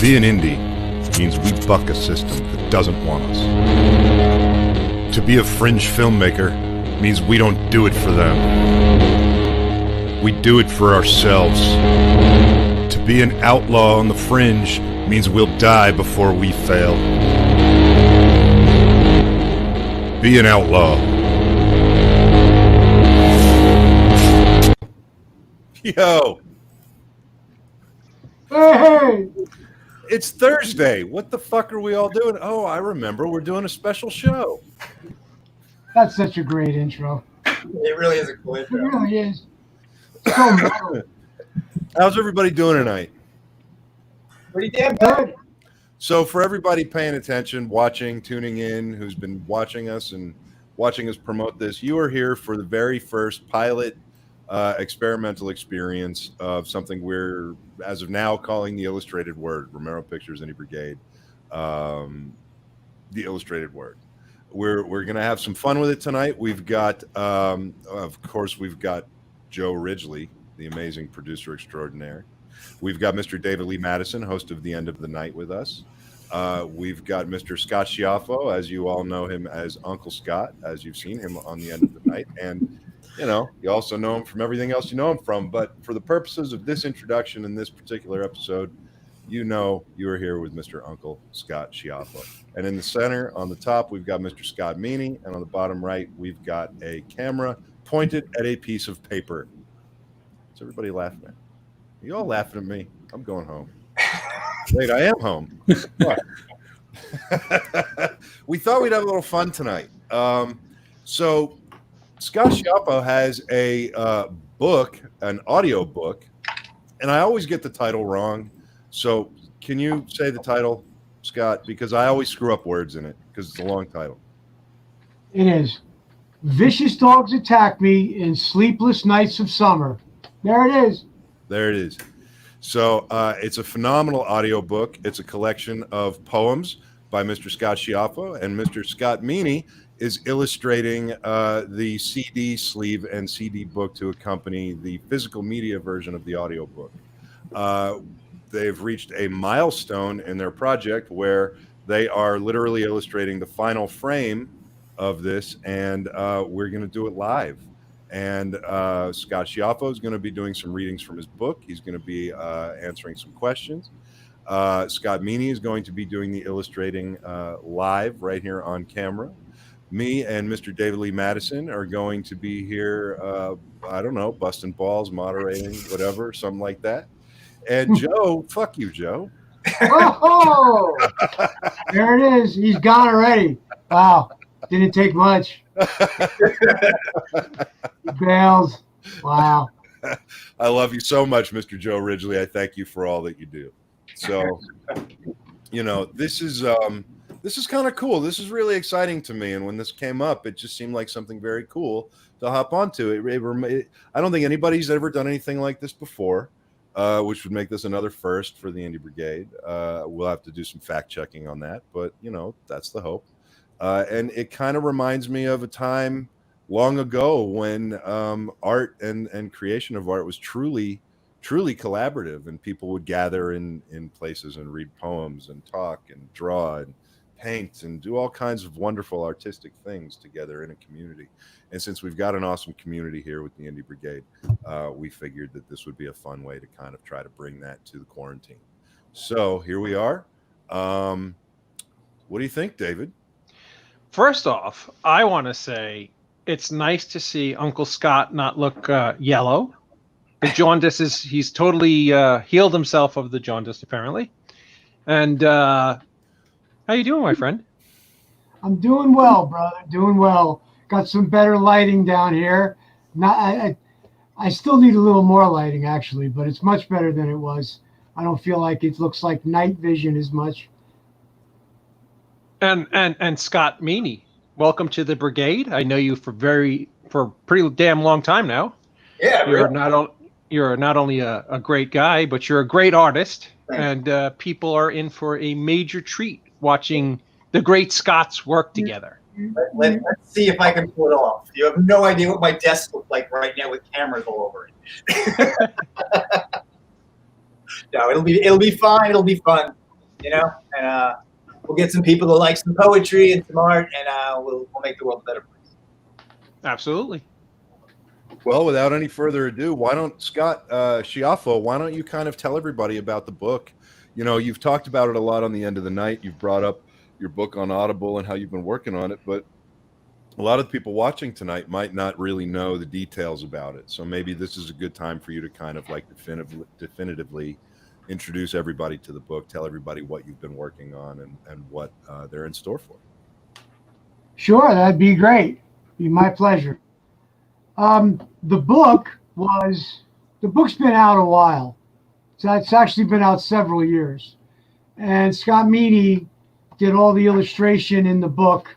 be an indie means we buck a system that doesn't want us. To be a fringe filmmaker means we don't do it for them. We do it for ourselves. To be an outlaw on the fringe means we'll die before we fail. Be an outlaw. Yo! Hey! It's Thursday. What the fuck are we all doing? Oh, I remember. We're doing a special show. That's such a great intro. It really is a cool intro. It really is. So mellow. How's everybody doing tonight? Pretty damn good. So for everybody paying attention, watching, tuning in, who's been watching us and watching us promote this, you are here for the very first pilot experimental experience of something we're, as of now, calling the Illustrated Word. Romero Pictures, Indie Brigade, the Illustrated Word. We're going to have some fun with it tonight. We've got, of course, we've got Joe Ridgely, the amazing producer extraordinaire. We've got Mr. David Lee Madison, host of The End of the Night with us. We've got Mr. Scott Shiaffo, as you all know him as Uncle Scott, as you've seen him on The End of the Night. And, you know, you also know him from everything else you know him from. But for the purposes of this introduction in this particular episode, you know you are here with Mr. Uncle Scott Shiaffo. And in the center, on the top, we've got Mr. Scott Meaney. And on the bottom right, we've got a camera pointed at a piece of paper. What's everybody laughing at? Are you all laughing at me? I'm going home. Wait, I am home. We thought we'd have a little fun tonight. So Scott Shiaffo has a book, an audio book, and I always get the title wrong. So can you say the title, Scott? Because I always screw up words in it because it's a long title. It is. Vicious Dogs Attack Me in Sleepless Nights of Summer. There it is. There it is. So it's a phenomenal audio book. It's a collection of poems by Mr. Scott Shiaffo, and Mr. Scott Meaney is illustrating the CD sleeve and CD book to accompany the physical media version of the audio book. They've reached a milestone in their project where they are literally illustrating the final frame of this, and we're going to do it live. And Scott Shiaffo is going to be doing some readings from his book. He's going to be answering some questions. Scott Meaney is going to be doing the illustrating live right here on camera. Me and Mr. David Lee Madison are going to be here, I don't know, busting balls, moderating, whatever, something like that. And Joe, fuck you, Joe. Oh, there it is. He's gone already. Wow. Didn't take much. He bails. Wow. I love you so much, Mr. Joe Ridgely. I thank you for all that you do. So, you know, this is kind of cool. This is really exciting to me. And when this came up, it just seemed like something very cool to hop onto. I don't think anybody's ever done anything like this before, which would make this another first for the Indie Brigade. We'll have to do some fact checking on that, but you know, that's the hope. And it kind of reminds me of a time long ago when art and creation of art was truly collaborative, and people would gather in places and read poems and talk and draw and paint and do all kinds of wonderful artistic things together in a community. And since we've got an awesome community here with the Indie Brigade, we figured that this would be a fun way to kind of try to bring that to the quarantine. So here we are. What do you think, David? First off, I want to say it's nice to see Uncle Scott not look yellow. The jaundice he's totally healed himself of the jaundice, apparently. And how you doing, my friend? I'm doing well, brother. Doing well. Got some better lighting down here. I still need a little more lighting, actually, but it's much better than it was. I don't feel like it looks like night vision as much. And Scott Meaney, welcome to the Brigade. I know you for a pretty damn long time now. Yeah, you're not only a great guy, but you're a great artist. Thanks. And people are in for a major treat watching the great Scots work together. Let's see if I can pull it off. You have no idea what my desk looks like right now with cameras all over it. No, it'll be fine. It'll be fun. you know, and we'll get some people that like some poetry and some art, and we'll make the world a better place. Absolutely. Well, without any further ado, why don't Scott Shiaffo, why don't you kind of tell everybody about the book? You know, you've talked about it a lot on the end of the night. You've brought up your book on Audible and how you've been working on it, but a lot of the people watching tonight might not really know the details about it. So maybe this is a good time for you to kind of like definitively introduce everybody to the book, tell everybody what you've been working on and what they're in store for. Sure, that'd be great. Be my pleasure. The book's been out a while. So it's actually been out several years. And Scott Meaney did all the illustration in the book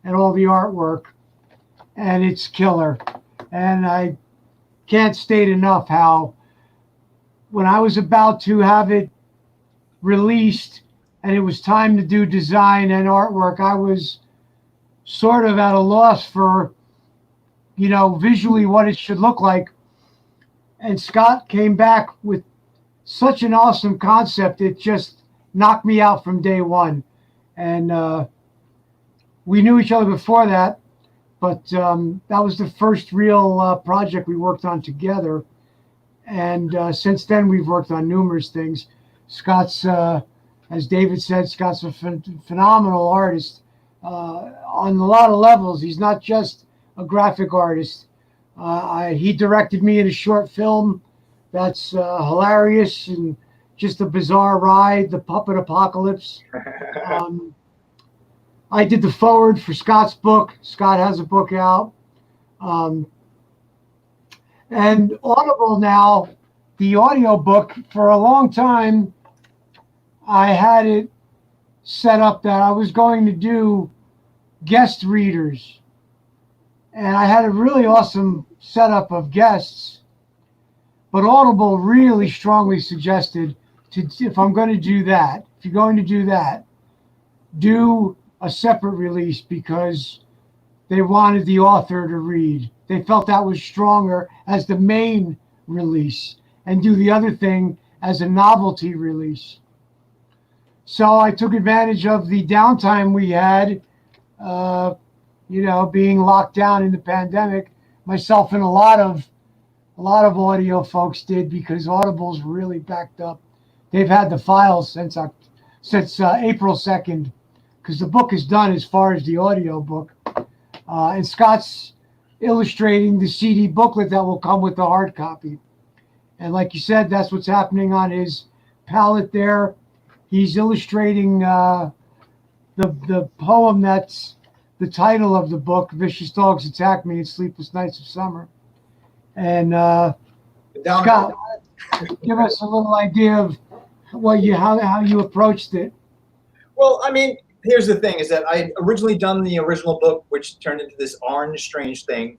and all the artwork, and it's killer. And I can't state enough how when I was about to have it released and it was time to do design and artwork, I was sort of at a loss for, you know, visually what it should look like. And Scott came back with such an awesome concept. It just knocked me out from day one. And we knew each other before that, but that was the first real project we worked on together. And since then, we've worked on numerous things. Scott's, as David said, Scott's a phenomenal artist on a lot of levels. He's not just a graphic artist. He directed me in a short film that's hilarious and just a bizarre ride, The Puppet Apocalypse. I did the foreword for Scott's book. Scott has a book out. And Audible now, the audio book, for a long time, I had it set up that I was going to do guest readers. And I had a really awesome setup of guests. But Audible really strongly suggested, if I'm going to do that, if you're going to do that, do a separate release, because they wanted the author to read. They felt that was stronger as the main release, and do the other thing as a novelty release. So I took advantage of the downtime we had, you know, being locked down in the pandemic. Myself and a lot of audio folks did, because Audible's really backed up. They've had the files since April 2nd, because the book is done as far as the audio book. And Scott's illustrating the CD booklet that will come with the hard copy. And like you said, that's what's happening on his palette there. He's illustrating the poem that's the title of the book, Vicious Dogs Attack Me in Sleepless Nights of Summer. And Scott, give us a little idea of how you approached it. Well, I mean, here's the thing: is that I originally done the original book, which turned into this Orange Strange thing,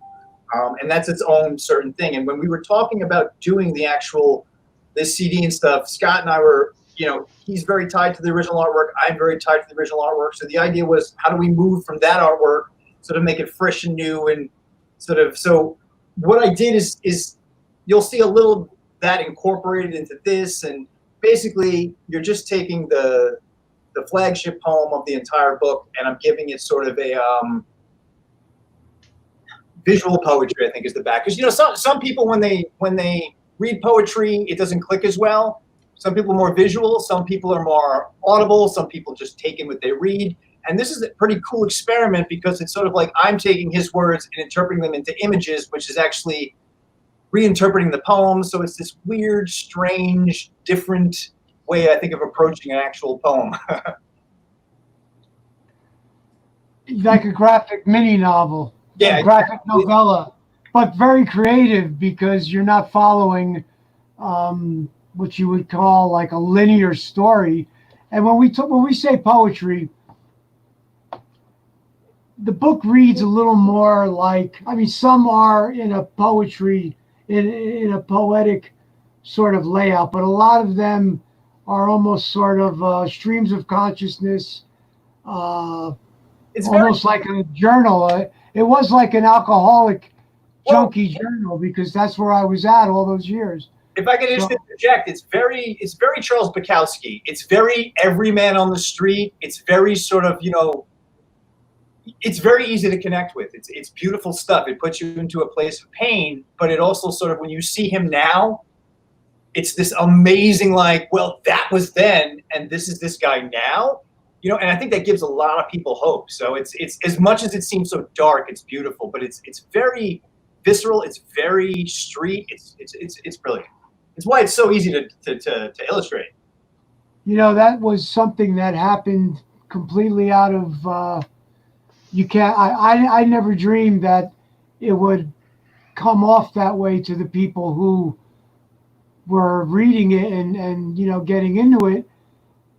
and that's its own certain thing. And when we were talking about doing this CD and stuff, Scott and I were, you know, he's very tied to the original artwork. I'm very tied to the original artwork. So the idea was, how do we move from that artwork sort of make it fresh and new, and sort of. So what I did is you'll see a little that incorporated into this, and basically you're just taking the flagship poem of the entire book, and I'm giving it sort of a visual poetry, I think, is the back. Because, you know, some people when they read poetry, it doesn't click as well. Some people are more visual, some people are more audible, some people just take in what they read. And this is a pretty cool experiment, because it's sort of like I'm taking his words and interpreting them into images, which is actually reinterpreting the poem. So it's this weird, strange, different way, I think, of approaching an actual poem. Like a graphic mini novel, Yeah, a graphic novella, but very creative, because you're not following what you would call like a linear story. And when we say poetry, the book reads a little more like, I mean, some are in a poetry, in a poetic sort of layout, but a lot of them are almost sort of streams of consciousness. It's almost like a journal. It was like an alcoholic junkie journal, because that's where I was at all those years. If I could just interject, it's very Charles Bukowski. It's very every man on the street. It's very sort of, it's very easy to connect with. It's beautiful stuff. It puts you into a place of pain, but it also sort of, when you see him now, it's this amazing, like, well, that was then, and this is this guy now, and I think that gives a lot of people hope. So it's as much as it seems so dark, it's beautiful, but it's very visceral. It's very street. It's brilliant. It's why it's so easy to illustrate. That was something that happened completely out of, I never dreamed that it would come off that way to the people who were reading it and getting into it,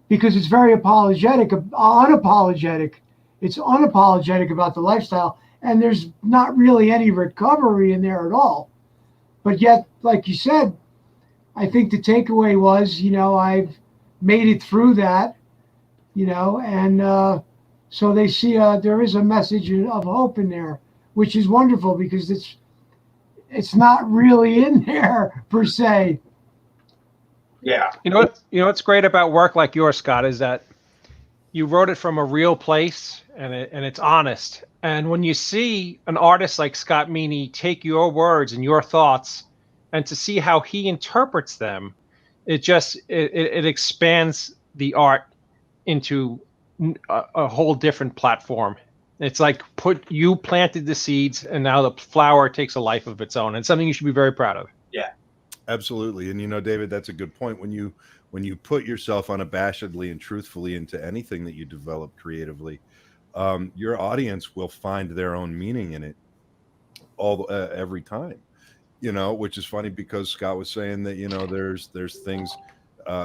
because it's very unapologetic. It's unapologetic about the lifestyle, and there's not really any recovery in there at all. But yet, like you said, I think the takeaway was, I've made it through that, and so they see there is a message of hope in there, which is wonderful, because it's not really in there per se. Yeah. What's great about work like yours, Scott, is that you wrote it from a real place, and it's honest. And when you see an artist like Scott Meaney take your words and your thoughts, and to see how he interprets them, it expands the art into a whole different platform. It's like you planted the seeds, and now the flower takes a life of its own. And something you should be very proud of. Yeah, absolutely. And David, that's a good point. When you put yourself unabashedly and truthfully into anything that you develop creatively, your audience will find their own meaning in it every time. Which is funny, because Scott was saying that there's things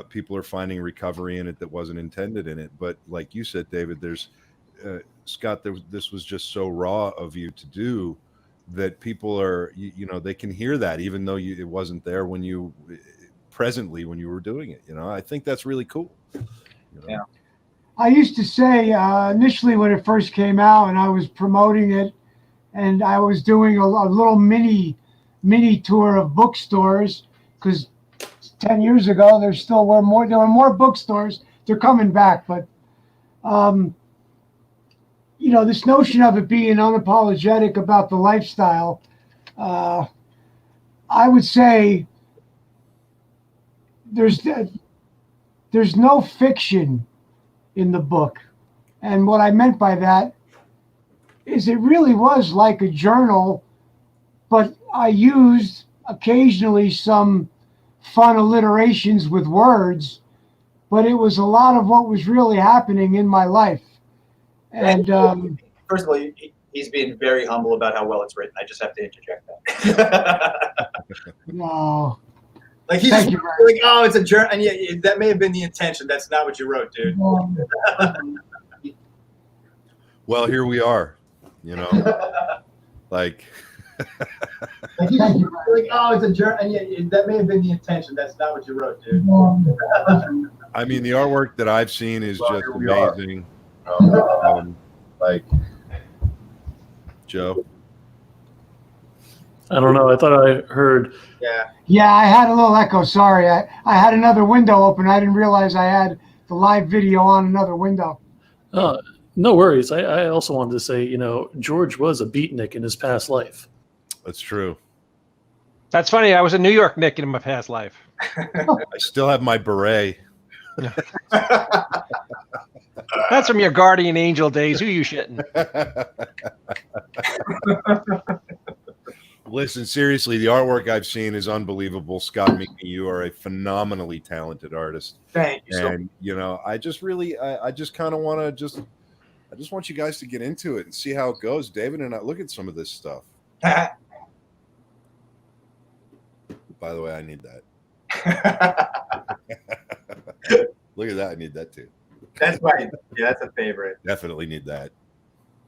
people are finding recovery in it that wasn't intended in it. But like you said, David, there's Scott, this was just so raw of you to do that people are, they can hear that, even though it wasn't there when you were doing it. I think that's really cool. Yeah. I used to say initially when it first came out and I was promoting it, and I was doing a little mini tour of bookstores, because 10 years ago there were more bookstores. They're coming back, but this notion of it being unapologetic about the lifestyle, I would say there's no fiction in the book. And what I meant by that is it really was like a journal, but I used occasionally some fun alliterations with words, but it was a lot of what was really happening in my life. And first of all, he's being very humble about how well it's written. I just have to interject that. No. Like he's just like, oh, it's a journal, and yeah, that may have been the intention. That's not what you wrote, dude. Well, here we are, like. Like, oh, it's a journal, and yeah, that may have been the intention. That's not what you wrote, dude. I mean, the artwork that I've seen is just amazing. Like, Joe. I don't know. I thought I heard. Yeah, I had a little echo. Sorry, I had another window open. I didn't realize I had the live video on another window. No worries. I also wanted to say, George was a beatnik in his past life. That's true. That's funny. I was a New York Knick in my past life. I still have my beret. That's from your guardian angel days. Who you shitting? Listen, seriously, the artwork I've seen is unbelievable. Scott Meaney, you are a phenomenally talented artist. Thank you. And I just kind of want to I just want you guys to get into it and see how it goes. David and I look at some of this stuff. By the way, I need that. Look at that. I need that too. That's that's a favorite. Definitely need that.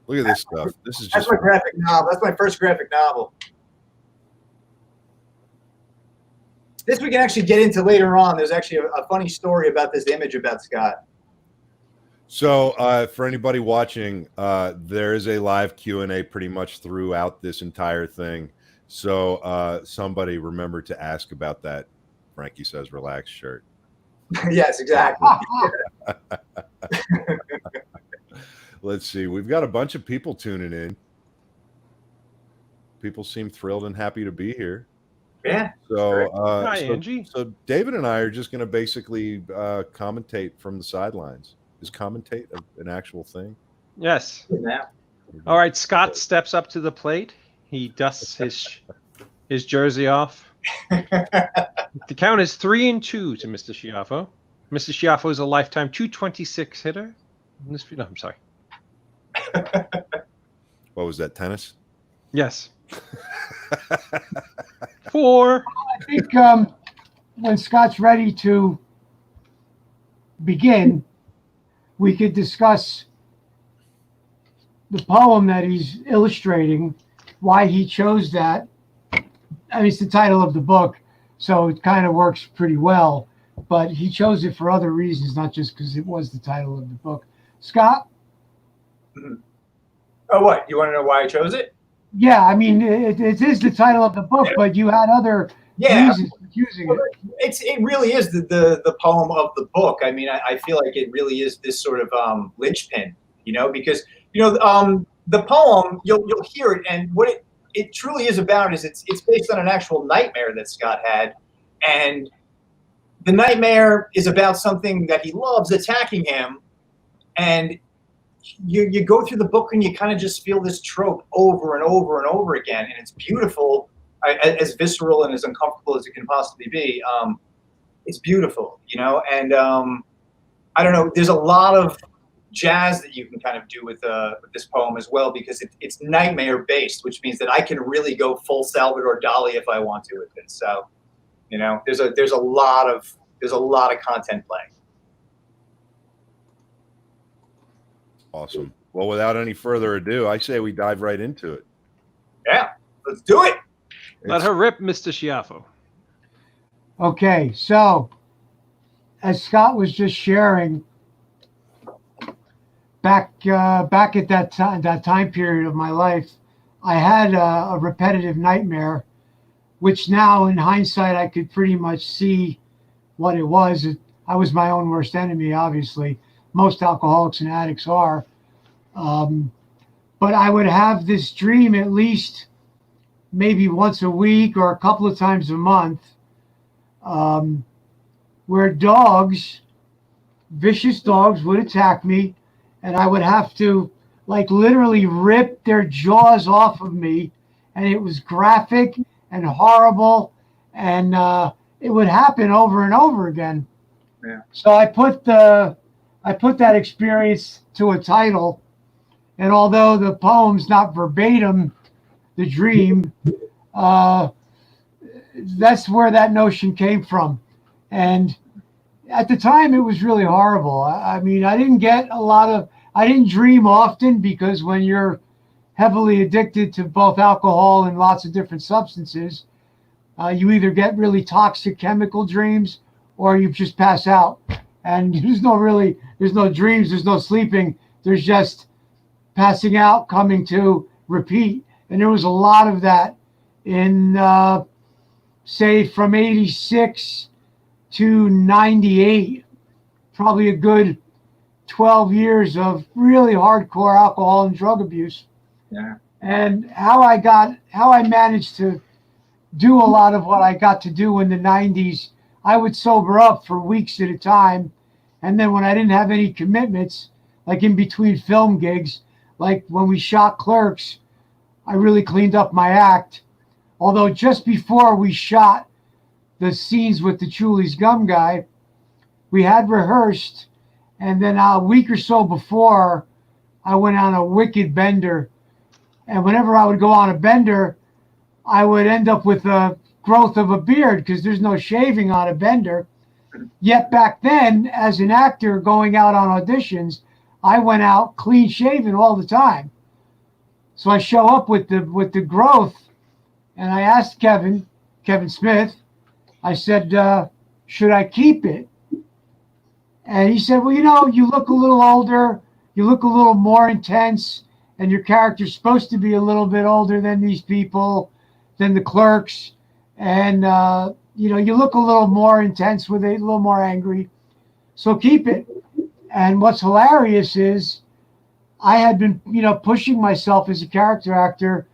Look at this stuff. This is That's just my graphic novel. That's my first graphic novel. This we can actually get into later on. There's actually a funny story about this image about Scott. So for anybody watching, there is a live Q&A pretty much throughout this entire thing. So somebody remember to ask about that Frankie says relax shirt. Yes, exactly. Let's see. We've got a bunch of people tuning in. People seem thrilled and happy to be here. Yeah. So, Hi, Angie. So David and I are just going to basically commentate from the sidelines. Is commentate an actual thing? Yes. Yeah. All right. Scott steps up to the plate. He dusts his jersey off. The count is 3-2 to Mr. Schiaffo. Mr. Schiaffo is a lifetime 226 hitter. No, I'm sorry. What was that, tennis? Yes. 4. I think when Scott's ready to begin, we could discuss the poem that he's illustrating, why he chose that. I mean, it's the title of the book, so it kind of works pretty well. But he chose it for other reasons, not just because it was the title of the book. Scott? Oh, what? You want to know why I chose it? Yeah, I mean, it is the title of the book, but you had other reasons for choosing it. It really is the poem of the book. I mean, I feel like it really is this sort of linchpin, because the poem you'll hear it, and what it truly is about is it's based on an actual nightmare that Scott had, and the nightmare is about something that he loves attacking him, and you go through the book and you kind of just feel this trope over and over and over again, and it's beautiful, as visceral and as uncomfortable as it can possibly be. It's beautiful, and I don't know. There's a lot of jazz that you can kind of do with this poem as well, because it's nightmare based, which means that I can really go full Salvador Dali if I want to with it. So, there's a lot of content playing. Awesome. Well, without any further ado, I say we dive right into it. Yeah, let's do it. Let her rip, Mr. Schiaffo. Okay, so as Scott was just sharing, back at that time period of my life, I had a repetitive nightmare, which now in hindsight I could pretty much see what it was. I was my own worst enemy, obviously. Most alcoholics and addicts are. But I would have this dream at least maybe once a week or a couple of times a month, where vicious dogs would attack me, and I would have to literally rip their jaws off of me, and it was graphic and horrible, and it would happen over and over again. Yeah. So I put that experience to a title, and although the poem's not verbatim the dream, that's where that notion came from. And at the time, it was really horrible. I mean, I didn't dream often, because when you're heavily addicted to both alcohol and lots of different substances, you either get really toxic chemical dreams or you just pass out. And there's no dreams, there's no sleeping, there's just passing out, coming to, repeat. And there was a lot of that in, say, from 86 to 98, probably a good 12 years of really hardcore alcohol and drug abuse. Yeah. And how I managed to do a lot of what I got to do in the 90s, I would sober up for weeks at a time. And then when I didn't have any commitments, like in between film gigs, like when we shot Clerks, I really cleaned up my act. Although just before we shot the scenes with the Chuli's gum guy, we had rehearsed, and then a week or so before, I went on a wicked bender. And whenever I would go on a bender, I would end up with a growth of a beard, because there's no shaving on a bender. Yet back then, as an actor going out on auditions, I went out clean shaven all the time. So I show up with the growth, and I asked Kevin Smith, I said, should I keep it? And he said, well, you look a little older, you look a little more intense, and your character's supposed to be a little bit older than these people, than the Clerks. And you look a little more intense with it, a little more angry. So keep it. And what's hilarious is I had been, pushing myself as a character actor.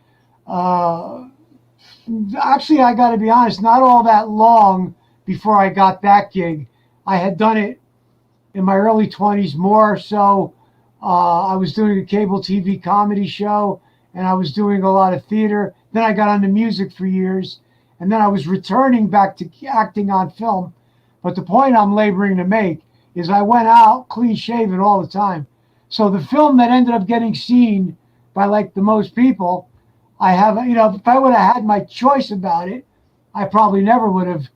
Actually, I got to be honest, not all that long before I got that gig. I had done it in my early 20s more so. I was doing a cable TV comedy show, and I was doing a lot of theater. Then I got into music for years, and then I was returning back to acting on film. But the point I'm laboring to make is I went out clean shaven all the time. So the film that ended up getting seen by like the most people, I have, if I would have had my choice about it, I probably never would have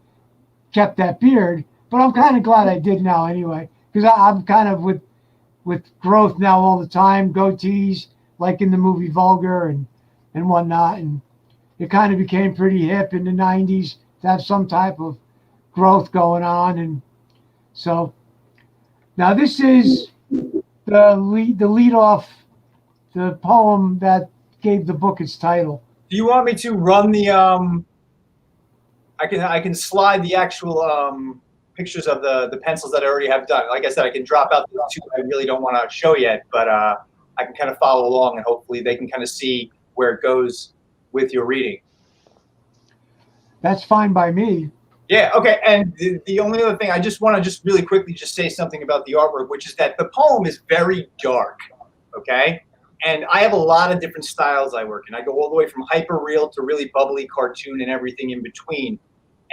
kept that beard. But I'm kind of glad I did now anyway, because I'm kind of with growth now all the time, goatees, like in the movie Vulgar and whatnot. And it kind of became pretty hip in the 90s to have some type of growth going on. And so now this is the lead off, the poem that gave the book its title. Do you want me to run the I can slide the actual pictures of the pencils that I already have done. Like I said, I can drop out the two I really don't want to show yet, but I can kind of follow along, and hopefully they can kind of see where it goes with your reading. That's fine by me. Yeah, okay. And the only other thing, I just want to just really quickly just say something about the artwork, which is that the poem is very dark, okay? And I have a lot of different styles I work in. I go all the way from hyper real to really bubbly cartoon and everything in between.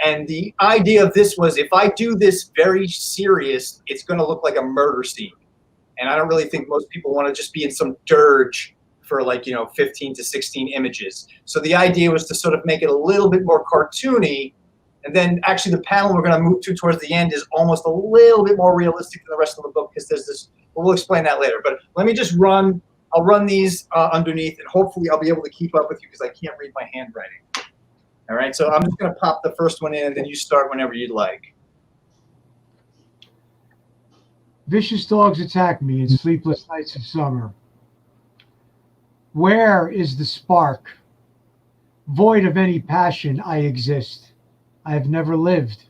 And the idea of this was, if I do this very serious, it's going to look like a murder scene. And I don't really think most people want to just be in some dirge for 15 to 16 images. So the idea was to sort of make it a little bit more cartoony. And then actually the panel we're going to move to towards the end is almost a little bit more realistic than the rest of the book, because there's this, we'll explain that later. But let me just I'll run these underneath, and hopefully I'll be able to keep up with you because I can't read my handwriting. All right, so I'm just going to pop the first one in, and then you start whenever you'd like. Vicious dogs attack me in sleepless nights of summer. Where is the spark? Void of any passion, I exist. I have never lived.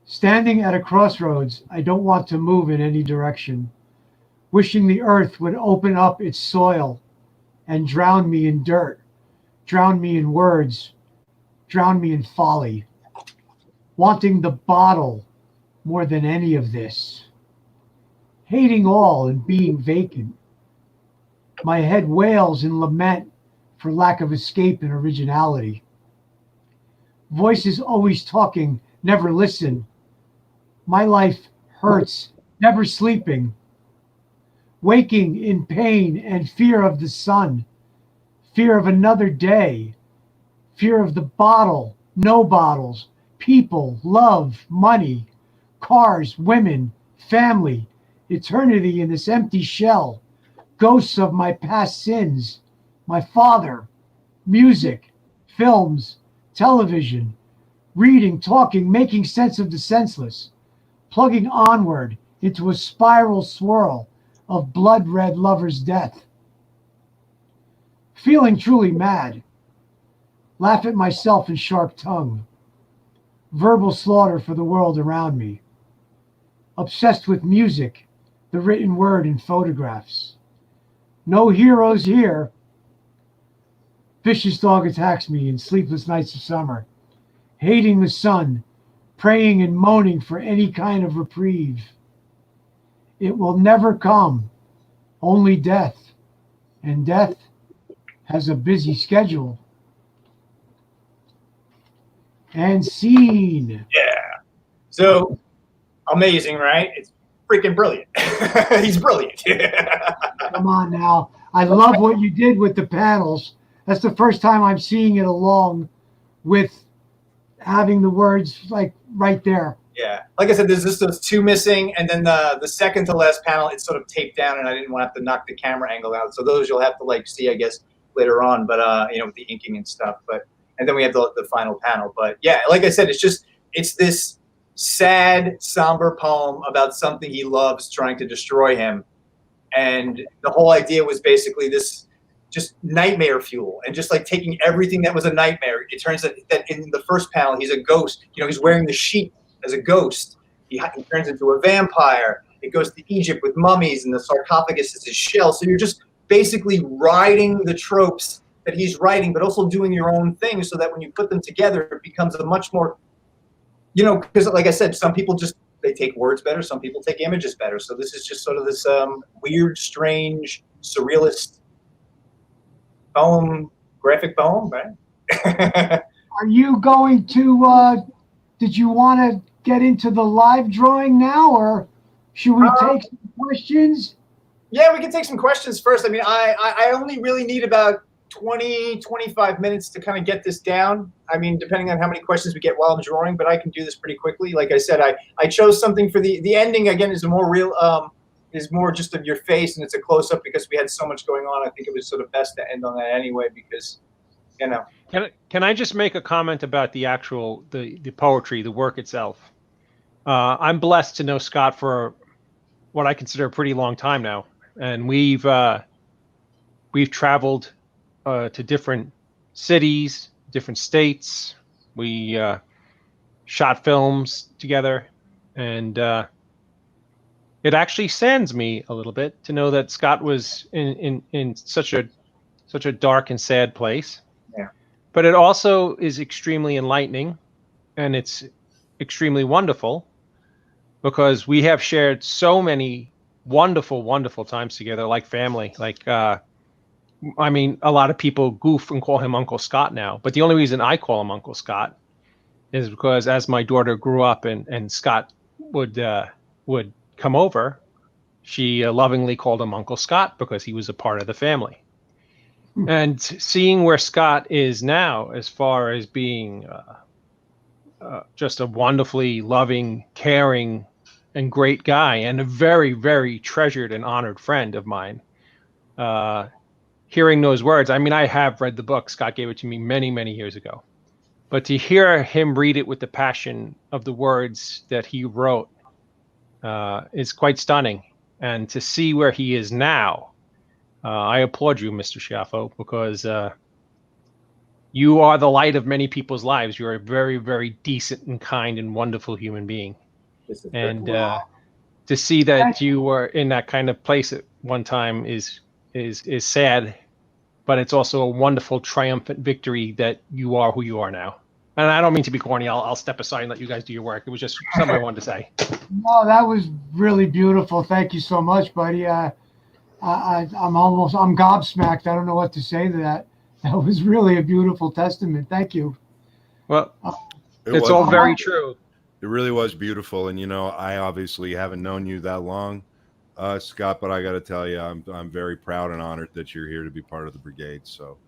Standing at a crossroads, I don't want to move in any direction, wishing the earth would open up its soil and drown me in dirt, drown me in words, drown me in folly, wanting the bottle more than any of this, hating all and being vacant. My head wails in lament for lack of escape and originality. Voices always talking, never listen. My life hurts, never sleeping. Waking in pain and fear of the sun, fear of another day, fear of the bottle, no bottles, people, love, money, cars, women, family, eternity in this empty shell, ghosts of my past sins, my father, music, films, television, reading, talking, making sense of the senseless, plugging onward into a spiral swirl of blood-red lover's death. Feeling truly mad, laugh at myself in sharp tongue, verbal slaughter for the world around me, obsessed with music, the written word and photographs. No heroes here. Vicious dog attacks me in sleepless nights of summer, hating the sun, praying and moaning for any kind of reprieve. It will never come, only death, and death has a busy schedule. And scene. Yeah. So amazing, right? It's freaking brilliant. He's brilliant. Come on now. I love what you did with the panels. That's the first time I'm seeing it along with having the words like right there. Yeah. Like I said, there's just those two missing, and then the second to last panel, it's sort of taped down, and I didn't want to have to knock the camera angle out. So those you'll have to see, I guess, later on, but with the inking and stuff. But and then we have the final panel. But yeah, like I said, it's this sad, somber poem about something he loves trying to destroy him. And the whole idea was basically this just nightmare fuel, and just like taking everything that was a nightmare. It turns out that in the first panel, he's a ghost. You know, he's wearing the sheet as a ghost. He turns into a vampire. It goes to Egypt with mummies, and the sarcophagus is his shell. So you're just basically riding the tropes that he's writing, but also doing your own thing, so that when you put them together, it becomes a much more, you know, because like I said, some people just, they take words better. Some people take images better. So this is just sort of this weird, strange, surrealist poem, graphic poem, right? Are you going to, did you want to get into the live drawing now, or should we take some questions? Yeah, we can take some questions first. I mean, I only really need about 20-25 minutes to kind of get this down. I mean, depending on how many questions we get while I'm drawing, but I can do this pretty quickly. Like I said, I chose something for the ending. Again, is more real, is more just of your face, and it's a close up because we had so much going on. I think it was sort of best to end on that anyway, because, you know. Can I just make a comment about the actual the poetry, the work itself? I'm blessed to know Scott for what I consider a pretty long time now, and we've traveled to different cities, different states. We shot films together, and it actually saddens me a little bit to know that Scott was in such a dark and sad place. Yeah. But it also is extremely enlightening, and it's extremely wonderful, because we have shared so many wonderful, wonderful times together, like family. Like, I mean, a lot of people goof and call him Uncle Scott now, but the only reason I call him Uncle Scott is because as my daughter grew up and Scott would come over, she lovingly called him Uncle Scott because he was a part of the family. And seeing where Scott is now, as far as being just a wonderfully loving, caring, and great guy, and a very, very treasured and honored friend of mine, hearing those words, I mean, I have read the book. Scott gave it to me many, many years ago. But to hear him read it with the passion of the words that he wrote is quite stunning. And to see where he is now, I applaud you, Mr. Schiaffo, because you are the light of many people's lives. You're a very, very decent and kind and wonderful human being. And to see that you were in that kind of place at one time is sad, but it's also a wonderful, triumphant victory that you are who you are now. And I don't mean to be corny. I'll step aside and let you guys do your work. It was just something I wanted to say. No, that was really beautiful. Thank you so much, buddy. I'm gobsmacked. I don't know what to say to that. That was really a beautiful testament. Thank you. Well, it's all very true. It really was beautiful. And, you know, I obviously haven't known you that long, Scott, but I got to tell you, I'm very proud and honored that you're here to be part of the Brigade. So,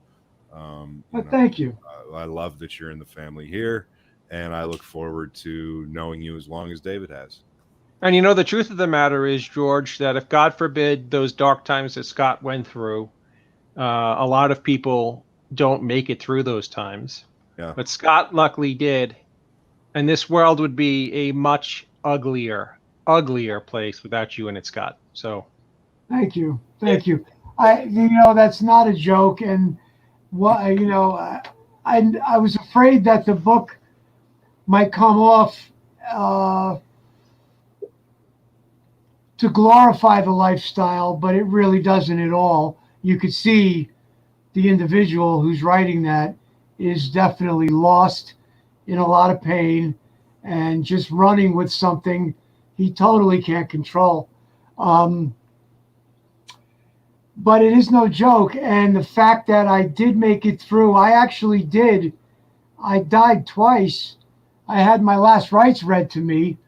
thank you. I love that you're in the family here, and I look forward to knowing you as long as David has. And, you know, the truth of the matter is, George, that if God forbid those dark times that Scott went through, a lot of people don't make it through those times. Yeah. But Scott luckily did. And this world would be a much uglier place without you in it, Scott. So, thank you. You know, that's not a joke. And what, you know, I was afraid that the book might come off to glorify the lifestyle, but it really doesn't at all. You could see the individual who's writing that is definitely lost, in a lot of pain, and just running with something he totally can't control. But it is no joke. And the fact that I did make it through, I actually did. I died twice. I had my last rites read to me.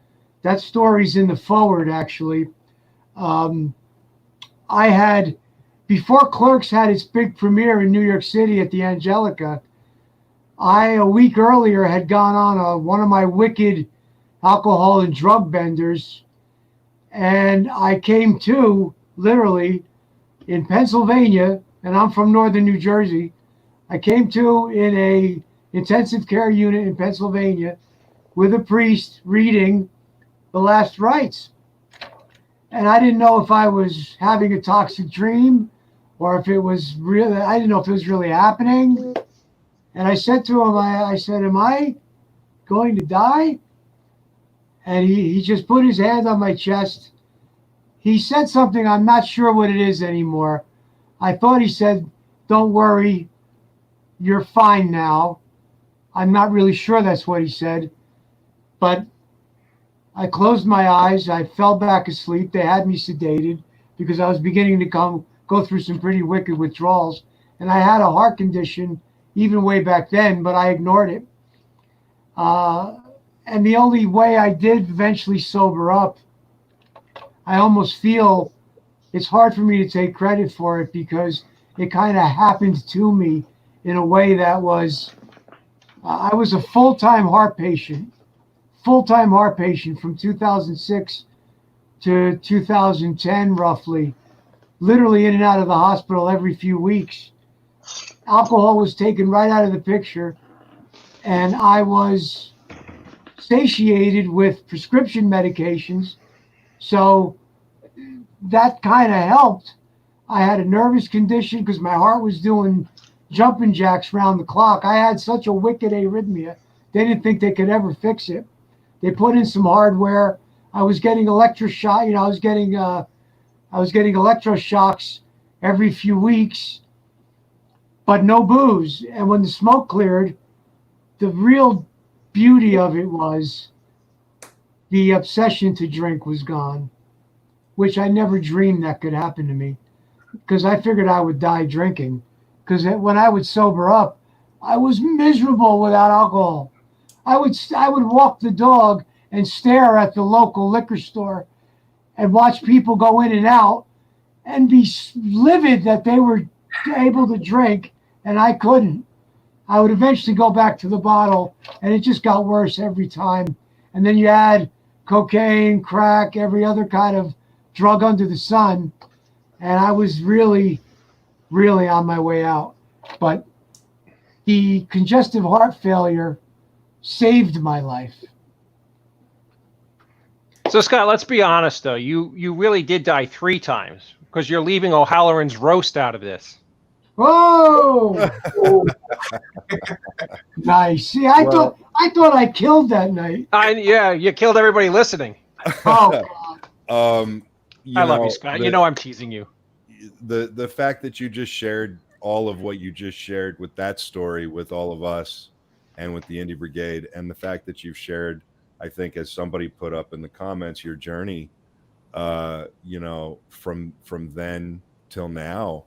That story's in the forward, actually. I had, before Clerks had its big premiere in New York City at the Angelica, a week earlier had gone on one of my wicked alcohol and drug benders, and I came to, literally, in Pennsylvania, and I'm from northern New Jersey. I came to in a intensive care unit in Pennsylvania with a priest reading the last rites. And I didn't know if I was having a toxic dream or if it was really, I didn't know if it was really happening. And I said to him, I said, am I going to die? And he just put his hand on my chest. He said something, I'm not sure what it is anymore. I thought he said, don't worry, you're fine now. I'm not really sure that's what he said. But I closed my eyes. I fell back asleep. They had me sedated because I was beginning to go through some pretty wicked withdrawals. And I had a heart condition even way back then, but I ignored it. And the only way I did eventually sober up, I almost feel it's hard for me to take credit for it because it kind of happened to me in a way that was, I was a full-time heart patient from 2006 to 2010, roughly, literally in and out of the hospital every few weeks. Alcohol was taken right out of the picture, and I was satiated with prescription medications. So that kind of helped. I had a nervous condition because my heart was doing jumping jacks round the clock. I had such a wicked arrhythmia. They didn't think they could ever fix it. They put in some hardware. I was getting electroshock. I was getting electroshocks every few weeks, but no booze. And when the smoke cleared, the real beauty of it was the obsession to drink was gone, which I never dreamed that could happen to me because I figured I would die drinking. Because when I would sober up, I was miserable without alcohol. I would walk the dog and stare at the local liquor store and watch people go in and out and be livid that they were able to drink and I couldn't. I would eventually go back to the bottle, and it just got worse every time. And then you add cocaine, crack, every other kind of drug under the sun, and I was really, really on my way out. But the congestive heart failure saved my life. So, Scott, let's be honest, though. You really did die 3 times because you're leaving O'Halloran's roast out of this. Whoa! Nice. See, I thought I killed that night. Yeah, you killed everybody listening. Oh, God. I love you, Scott. You know I'm teasing you. The fact that you just shared all of what you just shared with that story with all of us and with the Indie Brigade, and the fact that you've shared, I think, as somebody put up in the comments, your journey, from then till now,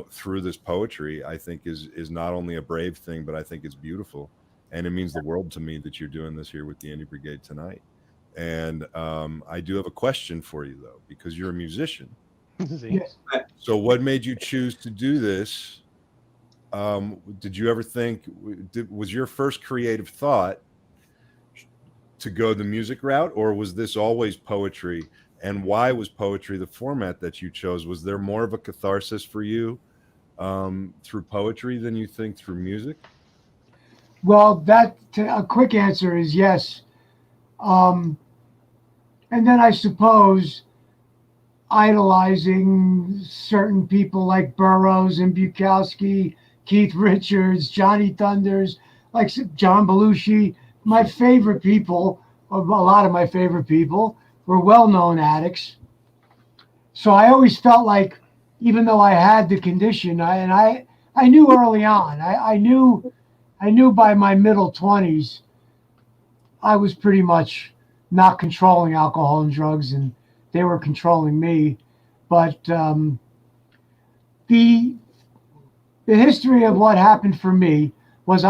through this poetry, I think is not only a brave thing, but I think it's beautiful. And it means the world to me that you're doing this here with the Indie Brigade tonight. And I do have a question for you, though, because you're a musician. Yes. So what made you choose to do this? Did you ever think, was your first creative thought to go the music route, or was this always poetry? And why was poetry the format that you chose? Was there more of a catharsis for you through poetry than you think through music? Well, a quick answer is yes. And then I suppose idolizing certain people like Burroughs and Bukowski, Keith Richards, Johnny Thunders, like John Belushi, my favorite people, a lot of my favorite people, were well-known addicts. So I always felt like, even though I had the condition, I knew early on, I knew by my middle 20s, I was pretty much not controlling alcohol and drugs, and they were controlling me. But the history of what happened for me was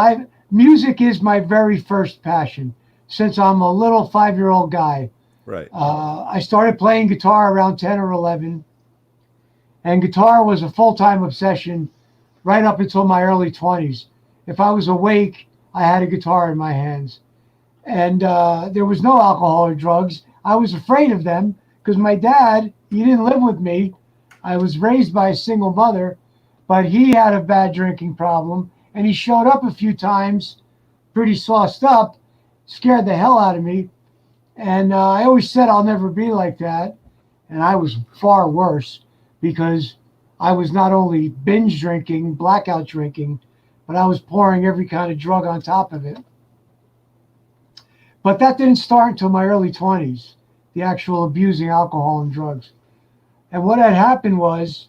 music is my very first passion since I'm a little 5-year-old guy. Right. I started playing guitar around 10 or 11, and guitar was a full-time obsession right up until my early 20s. If I was awake, I had a guitar in my hands. And there was no alcohol or drugs. I was afraid of them because my dad, he didn't live with me. I was raised by a single mother, but he had a bad drinking problem, and he showed up a few times pretty sauced up, scared the hell out of me. And I always said I'll never be like that. And I was far worse because I was not only binge drinking, blackout drinking, but I was pouring every kind of drug on top of it. But that didn't start until my early 20s, the actual abusing alcohol and drugs. And what had happened was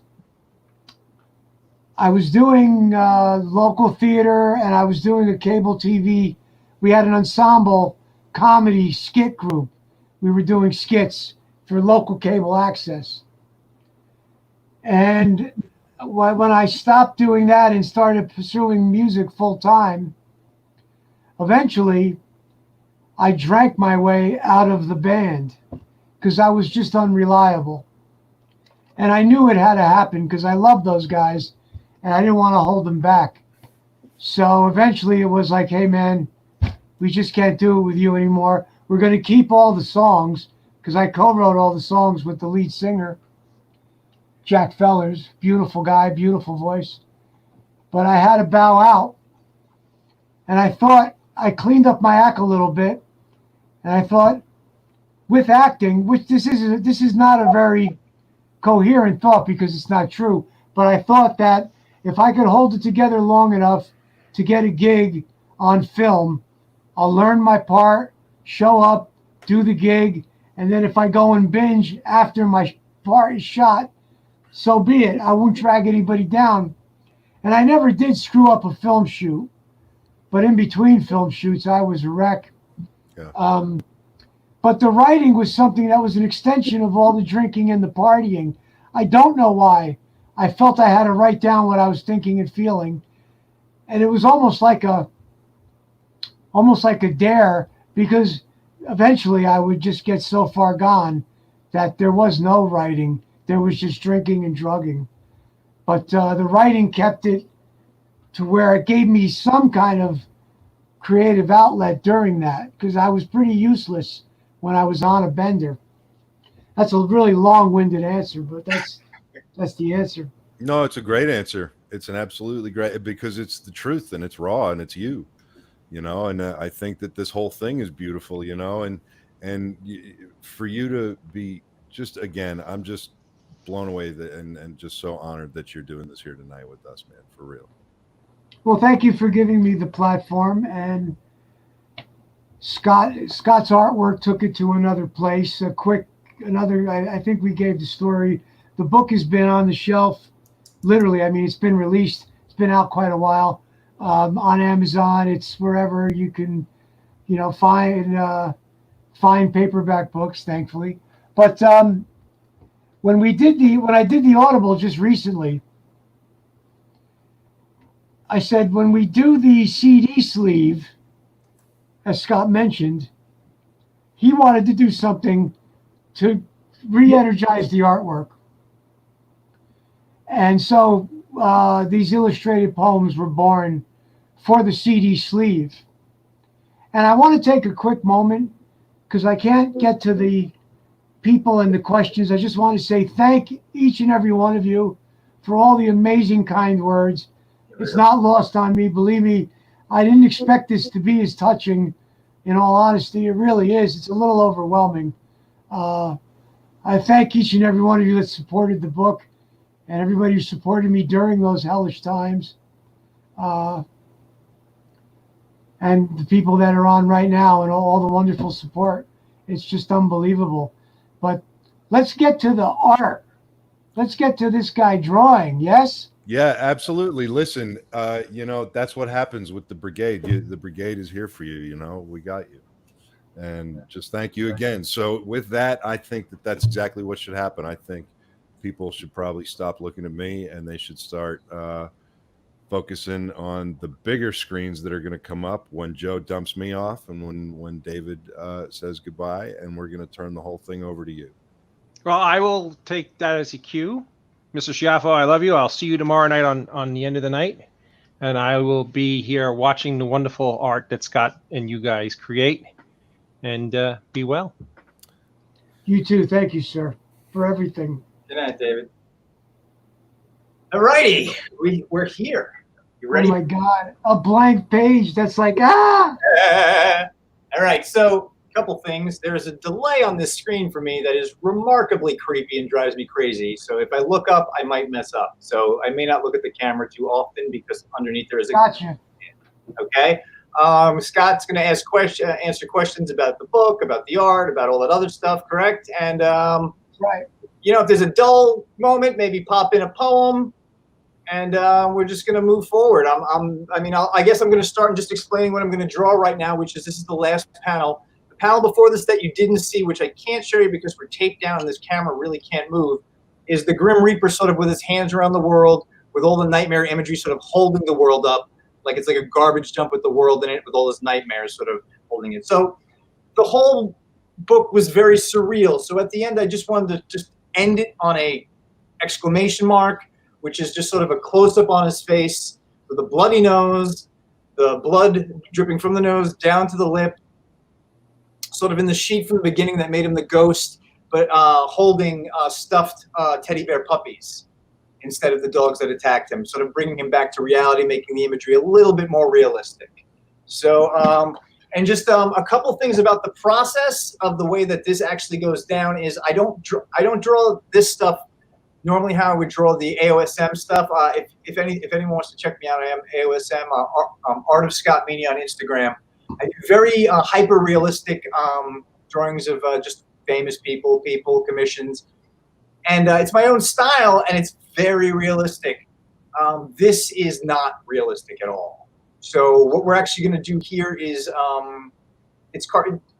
I was doing local theater and I was doing a cable TV. We had an ensemble comedy skit group. We were doing skits for local cable access. And when I stopped doing that and started pursuing music full time, eventually I drank my way out of the band because I was just unreliable. And I knew it had to happen because I loved those guys and I didn't want to hold them back. So eventually it was like, hey man, we just can't do it with you anymore. We're going to keep all the songs because I co-wrote all the songs with the lead singer, Jack Fellers, beautiful guy, beautiful voice. But I had to bow out. And I thought I cleaned up my act a little bit. And I thought with acting, which this is not a very coherent thought because it's not true, but I thought that if I could hold it together long enough to get a gig on film, I'll learn my part, show up, do the gig, and then if I go and binge after my part is shot, so be it. I won't drag anybody down. And I never did screw up a film shoot, but in between film shoots, I was a wreck. Yeah. But the writing was something that was an extension of all the drinking and the partying. I don't know why. I felt I had to write down what I was thinking and feeling. And it was almost like a dare, because eventually I would just get so far gone that there was no writing. There was just drinking and drugging. But the writing kept it to where it gave me some kind of creative outlet during that, because I was pretty useless when I was on a bender. That's a really long-winded answer, but that's the answer. No, it's a great answer. It's an absolutely great, because it's the truth and it's raw and it's you, and I think that this whole thing is beautiful, and for you to be just, again, I'm just blown away and just so honored that you're doing this here tonight with us, man, for real. Well, thank you for giving me the platform, and Scott's artwork took it to another place. I think we gave the story. The book has been on the shelf, literally. I mean, it's been released. It's been out quite a while on Amazon. It's wherever you can, find paperback books, thankfully. But when I did the Audible just recently, I said, when we do the CD sleeve, as Scott mentioned, he wanted to do something to re-energize the artwork. And so these illustrated poems were born for the CD sleeve. And I want to take a quick moment, because I can't get to the people and the questions. I just want to say thank each and every one of you for all the amazing kind words. It's not lost on me. Believe me, I didn't expect this to be as touching. In all honesty, it really is. It's a little overwhelming. I thank each and every one of you that supported the book and everybody who supported me during those hellish times. And the people that are on right now and all the wonderful support. It's just unbelievable. But let's get to the art. Let's get to this guy drawing, yes? Yeah, absolutely. Listen, that's what happens with the Brigade. The Brigade is here for you. We got you. And just thank you again. So with that, I think that's exactly what should happen. I think people should probably stop looking at me and they should start focusing on the bigger screens that are going to come up when Joe dumps me off and when David says goodbye, and we're going to turn the whole thing over to you. Well, I will take that as a cue. Mr. Schiaffo, I love you. I'll see you tomorrow night on the end of the night. And I will be here watching the wonderful art that Scott and you guys create. And be well. You too. Thank you, sir, for everything. Good night, David. All righty. We're here. You ready? Oh, my God. A blank page. That's like, ah! All right. So couple things. There's a delay on this screen for me that is remarkably creepy and drives me crazy. So if I look up, I might mess up. So I may not look at the camera too often because underneath there is a. Gotcha. Okay. Scott's going to answer questions about the book, about the art, about all that other stuff, correct? And Right. you know, if there's a dull moment, maybe pop in a poem, and we're just going to move forward. I guess I'm going to start just explaining what I'm going to draw right now, which is this is the last panel. The panel before this that you didn't see, which I can't show you because we're taped down and this camera really can't move, is the Grim Reaper sort of with his hands around the world, with all the nightmare imagery sort of holding the world up, like it's like a garbage dump with the world in it, with all this nightmares sort of holding it. So the whole book was very surreal. So at the end, I just wanted to just end it on a exclamation mark, which is just sort of a close-up on his face with a bloody nose, the blood dripping from the nose down to the lip, sort of in the sheet from the beginning that made him the ghost, but holding stuffed teddy bear puppies instead of the dogs that attacked him, sort of bringing him back to reality, making the imagery a little bit more realistic. So, and just a couple things about the process of the way that this actually goes down is I don't draw this stuff normally how I would draw the AOSM stuff. If anyone wants to check me out, I am AOSM, Art of Scott Meaney on Instagram. I do very hyper-realistic drawings of just famous people, commissions. And it's my own style, and it's very realistic. This is not realistic at all. So what we're actually going to do here is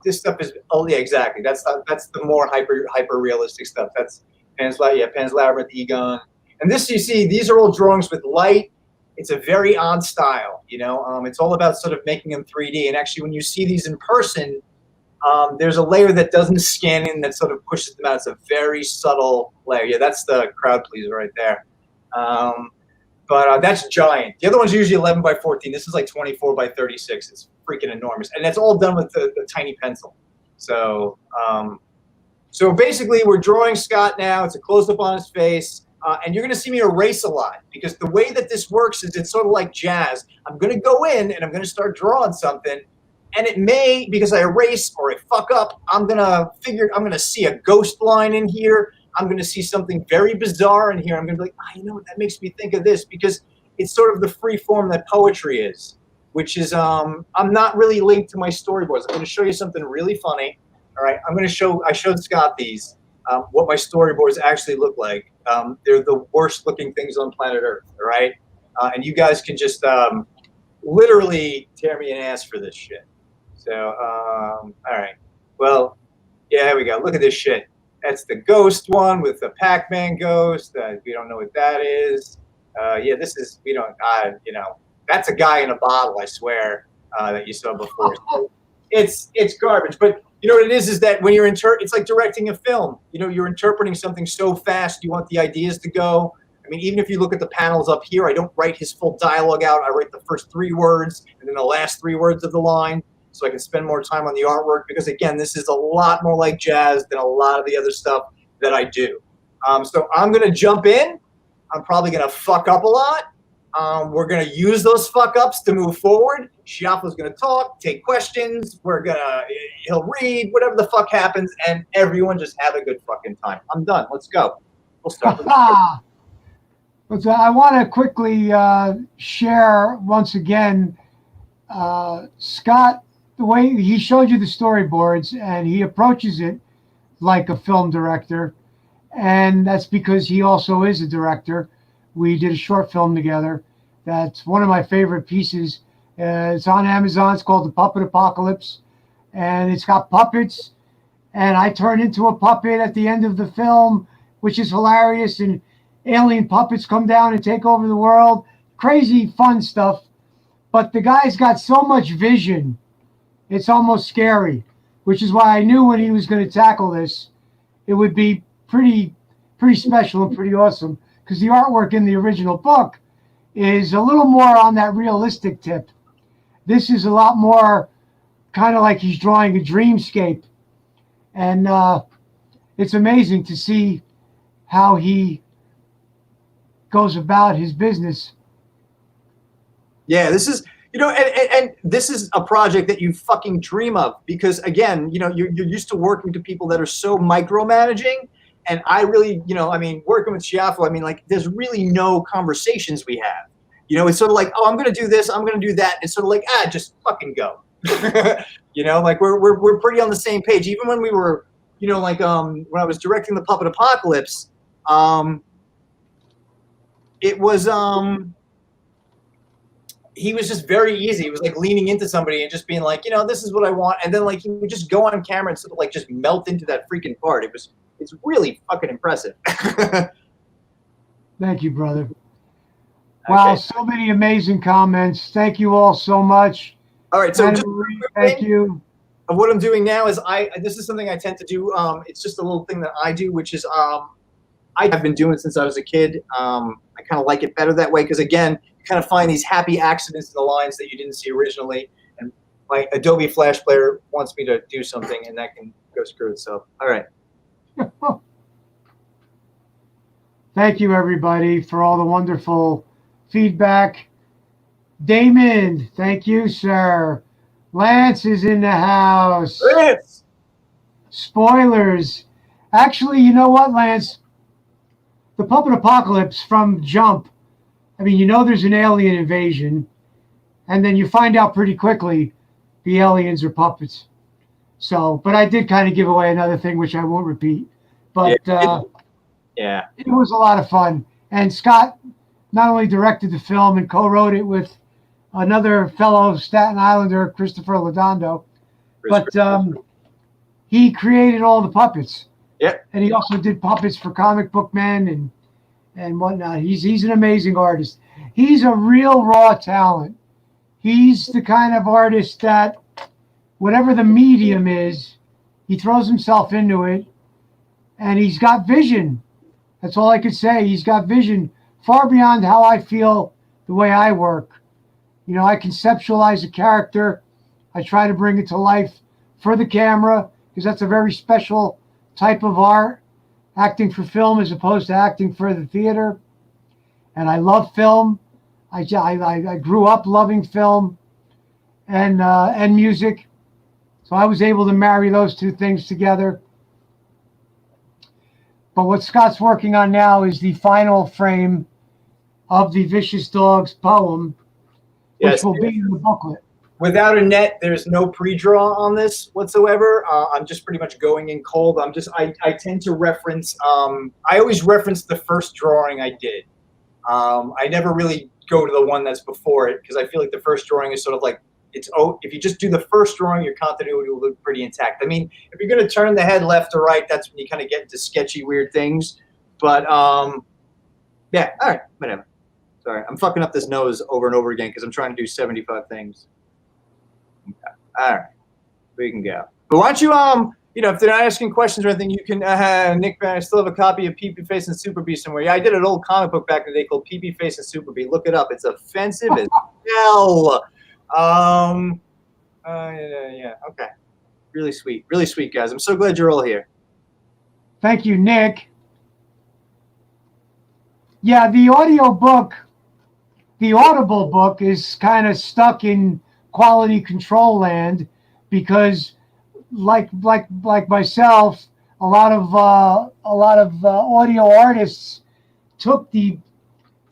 this stuff is, oh yeah, exactly. That's the more hyper-realistic stuff. That's Pan's Labyrinth, Egon. And this, you see, these are all drawings with light. It's a very odd style, you know. It's all about sort of making them 3D. And actually, when you see these in person, there's a layer that doesn't scan in that sort of pushes them out. It's a very subtle layer. Yeah, that's the crowd pleaser right there. But that's giant. The other one's usually 11 by 14. This is like 24 by 36. It's freaking enormous. And that's all done with the tiny pencil. So, so basically, we're drawing Scott now. It's a close-up on his face. And you're going to see me erase a lot because the way that this works is it's sort of like jazz. I'm going to go in and I'm going to start drawing something. And it may, because I erase or I fuck up, I'm going to see a ghost line in here. I'm going to see something very bizarre in here. I'm going to be like, you know what, that makes me think of this because it's sort of the free form that poetry is, which is, I'm not really linked to my storyboards. I'm going to show you something really funny. All right, I showed Scott these, what my storyboards actually look like. They're the worst looking things on planet Earth, all right? And you guys can just literally tear me an ass for this shit. So, all right. Well, yeah, here we go. Look at this shit. That's the ghost one with the Pac-Man ghost. We don't know what that is. Yeah, this is, you know, that's a guy in a bottle, I swear, that you saw before. It's garbage. But you know what it is that when you're it's like directing a film. You know, you're interpreting something so fast, you want the ideas to go. I mean, even if you look at the panels up here, I don't write his full dialogue out. I write the first 3 words and then the last 3 words of the line so I can spend more time on the artwork because, again, this is a lot more like jazz than a lot of the other stuff that I do. So I'm going to jump in. I'm probably going to fuck up a lot. We're going to use those fuck-ups to move forward. Schiaffo's going to talk, take questions. He'll read, whatever the fuck happens, and everyone just have a good fucking time. I'm done. Let's go. We'll start with So I want to quickly share once again, Scott, the way he showed you the storyboards, and he approaches it like a film director, and that's because he also is a director. We did a short film together. That's one of my favorite pieces. It's on Amazon. It's called The Puppet Apocalypse, and it's got puppets, and I turn into a puppet at the end of the film, which is hilarious, and alien puppets come down and take over the world. Crazy, fun stuff. But the guy's got so much vision, it's almost scary, which is why I knew when he was going to tackle this, it would be pretty special and pretty awesome, because the artwork in the original book is a little more on that realistic tip. This is a lot more kind of like he's drawing a dreamscape. And it's amazing to see how he goes about his business. Yeah, this is, You know, and this is a project that you fucking dream of because, again, you know, you're used to working to people that are so micromanaging. And I really, you know, I mean, working with Schiaffo, I mean, like, there's really no conversations we have. You know, it's sort of like, oh, I'm going to do this, I'm going to do that. It's sort of like, just fucking go. You know, like we're pretty on the same page. Even when we were, you know, like when I was directing the Puppet Apocalypse, it was he was just very easy. He was like leaning into somebody and just being like, you know, this is what I want, and then like he would just go on camera and sort of like just melt into that freaking part. It's really fucking impressive. Thank you, brother. Wow, Okay. so many amazing comments. Thank you all so much. All right, so Anna just Marie, thank you. what I'm doing now is this is something I tend to do. It's just a little thing that I do, which is I've been doing since I was a kid. I kind of like it better that way because, again, you kind of find these happy accidents in the lines that you didn't see originally. And my Adobe Flash Player wants me to do something, and that can go screw itself. All right. Thank you, everybody, for all the wonderful feedback. Damon, thank you, sir. Lance is in the house. Lance! Spoilers. Actually, you know what, Lance? The Puppet Apocalypse from Jump. I mean, you know there's an alien invasion, and then you find out pretty quickly the aliens are puppets. So, but I did kind of give away another thing, which I won't repeat. But yeah, it was a lot of fun. And Scott not only directed the film and co-wrote it with another fellow Staten Islander, Christopher Lodondo, but he created all the puppets. Yeah. And he also did puppets for Comic Book Men and whatnot. He's an amazing artist. He's a real raw talent. He's the kind of artist that whatever the medium is, he throws himself into it, and he's got vision. That's all I could say. He's got vision far beyond how I feel the way I work. You know, I conceptualize a character. I try to bring it to life for the camera because that's a very special type of art, acting for film as opposed to acting for the theater. And I love film. I grew up loving film and music. So I was able to marry those two things together. But what Scott's working on now is the final frame of the Vicious Dogs poem, which will be in the booklet. Without a net, there's no pre-draw on this whatsoever. I'm just pretty much going in cold. I tend to reference, I always reference the first drawing I did. I never really go to the one that's before it because I feel like the first drawing is sort of like, if you just do the first drawing, your continuity will look pretty intact. I mean, if you're going to turn the head left or right, that's when you kind of get into sketchy, weird things. But, yeah, all right, whatever. Sorry, I'm fucking up this nose over and over again because I'm trying to do 75 things. Okay. All right, we can go. But why don't you, you know, if they're not asking questions or anything, you can, Nick, I still have a copy of Pee Pee Face and Super Bee somewhere. Yeah, I did an old comic book back in the day called Pee Pee Face and Super Bee. Look it up. It's offensive as hell. Yeah, okay. Really sweet, guys. I'm so glad you're all here. Thank you, Nick. Yeah, the Audible book is kind of stuck in quality control land because, like myself, a lot of audio artists took the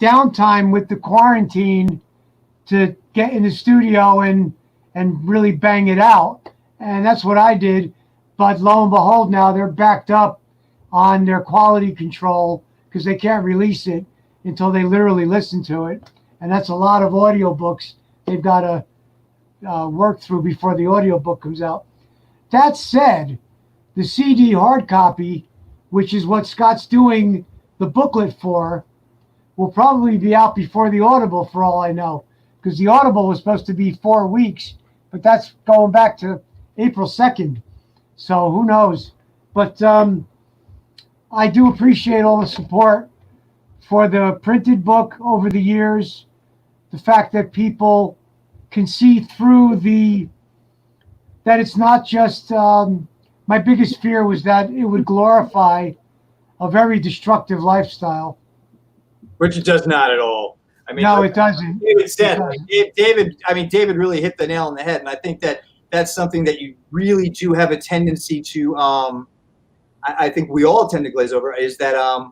downtime with the quarantine to get in the studio and really bang it out. And that's what I did. But lo and behold, now they're backed up on their quality control because they can't release it until they literally listen to it. And that's a lot of audiobooks they've got to work through before the audiobook comes out. That said, the CD hard copy, which is what Scott's doing the booklet for, will probably be out before the Audible for all I know. Because the Audible was supposed to be 4 weeks, but that's going back to April 2nd. So who knows? But I do appreciate all the support for the printed book over the years. The fact that people can see through that it's not just, my biggest fear was that it would glorify a very destructive lifestyle. Which it does not at all. I mean, No, like it doesn't. David said, It like, doesn't. David really hit the nail on the head, and I think that's something that you really do have a tendency to. I think we all tend to glaze over is that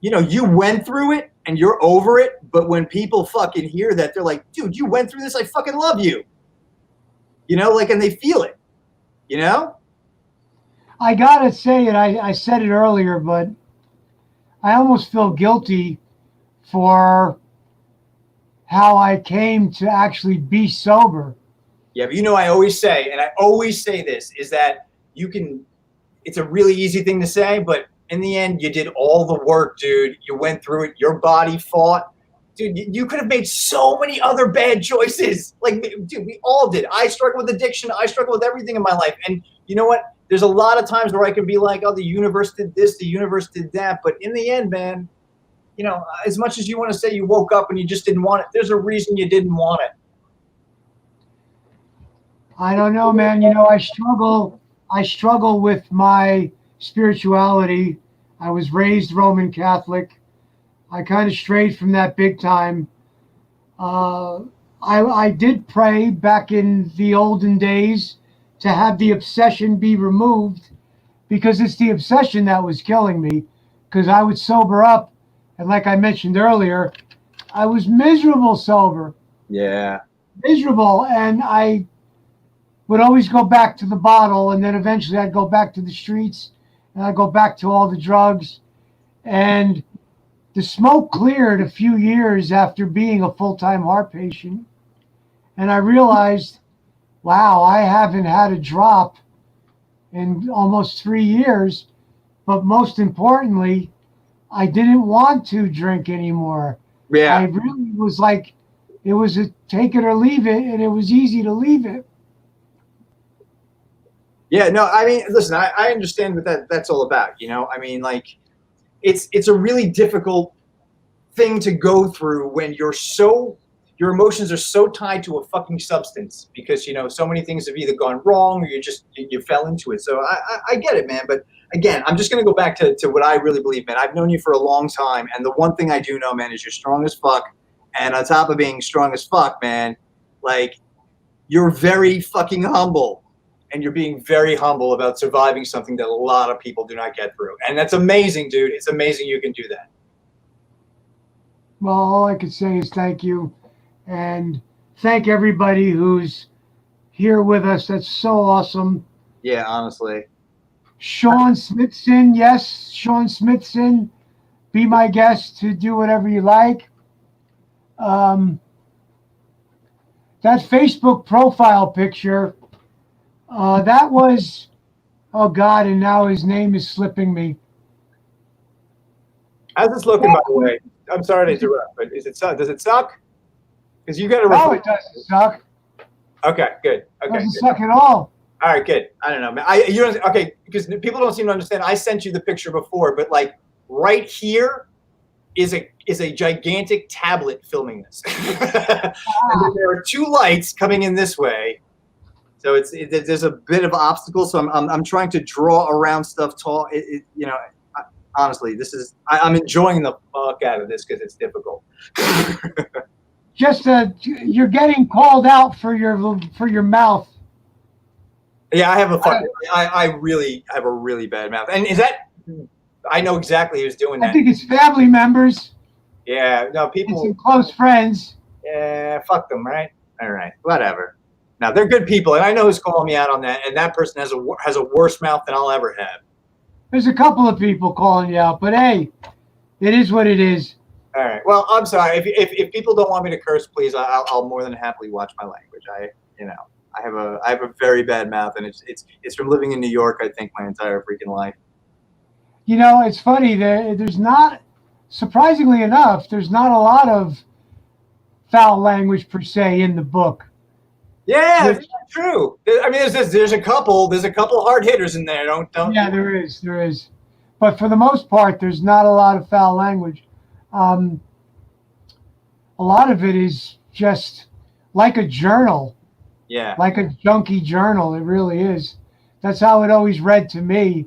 you went through it and you're over it, but when people fucking hear that, they're like, dude, you went through this. I fucking love you. And they feel it. I gotta say it. I said it earlier, but I almost feel guilty for how I came to actually be sober. Yeah, but I always say, and I always say this, is that it's a really easy thing to say, but in the end, you did all the work, dude. You went through it. Your body fought. Dude, you could have made so many other bad choices. Like, dude, we all did. I struggle with addiction. I struggle with everything in my life. And you know what? There's a lot of times where I can be like, oh, the universe did this, the universe did that. But in the end, man, as much as you want to say you woke up and you just didn't want it, there's a reason you didn't want it. I don't know, man. I struggle with my spirituality. I was raised Roman Catholic. I kind of strayed from that big time. I did pray back in the olden days to have the obsession be removed, because it's the obsession that was killing me, because I would sober up. And like I mentioned earlier, I was miserable sober. Yeah. Miserable. And I would always go back to the bottle, and then eventually I'd go back to the streets, and I'd go back to all the drugs. And the smoke cleared a few years after being a full-time heart patient. And I realized, wow, I haven't had a drop in almost 3 years. But most importantly, I didn't want to drink anymore. Yeah. I really was like, it was a take it or leave it, and it was easy to leave it. Yeah, no, I mean, listen, I understand what that's all about, I mean, like, it's a really difficult thing to go through when your emotions are so tied to a fucking substance, because, so many things have either gone wrong or you fell into it. So I get it, man. But again, I'm just going to go back to what I really believe, man. I've known you for a long time. And the one thing I do know, man, is you're strong as fuck. And on top of being strong as fuck, man, like, you're very fucking humble. And you're being very humble about surviving something that a lot of people do not get through. And that's amazing, dude. It's amazing you can do that. Well, all I could say is thank you. And thank everybody who's here with us. That's so awesome. Yeah, honestly. Sean Smithson, yes, Sean Smithson, be my guest to do whatever you like. That Facebook profile picture, that was, oh God, and now his name is slipping me. How's this looking, by the way? I'm sorry to interrupt, but does it suck? Because you got to. No, it doesn't suck. Okay, good. It Okay, doesn't good. suck at all. All right, good. I don't know, man. Okay, because people don't seem to understand. I sent you the picture before, but like right here is a gigantic tablet filming this, and then there are two lights coming in this way. So there's a bit of obstacle. So I'm trying to draw around stuff tall. Honestly, I'm enjoying the fuck out of this because it's difficult. Just you're getting called out for your mouth. Yeah, I have I really have a really bad mouth. And is that, I know exactly who's doing that. I think it's family members. Yeah, no, It's people. some close friends. Yeah, fuck them, right? All right, whatever. Now they're good people, and I know who's calling me out on that. And that person has a worse mouth than I'll ever have. There's a couple of people calling you out, but hey, it is what it is. All right. Well, I'm sorry if people don't want me to curse, please. I'll more than happily watch my language. I have a very bad mouth, and it's from living in New York. I think my entire freaking life. It's funny. There's not, surprisingly enough, there's not a lot of foul language per se in the book. Yeah, that's true. I mean, there's a couple hard hitters in there. Don't. Yeah, there is. But for the most part, there's not a lot of foul language. A lot of it is just like a journal. Yeah. Like a junkie journal. It really is. That's how it always read to me.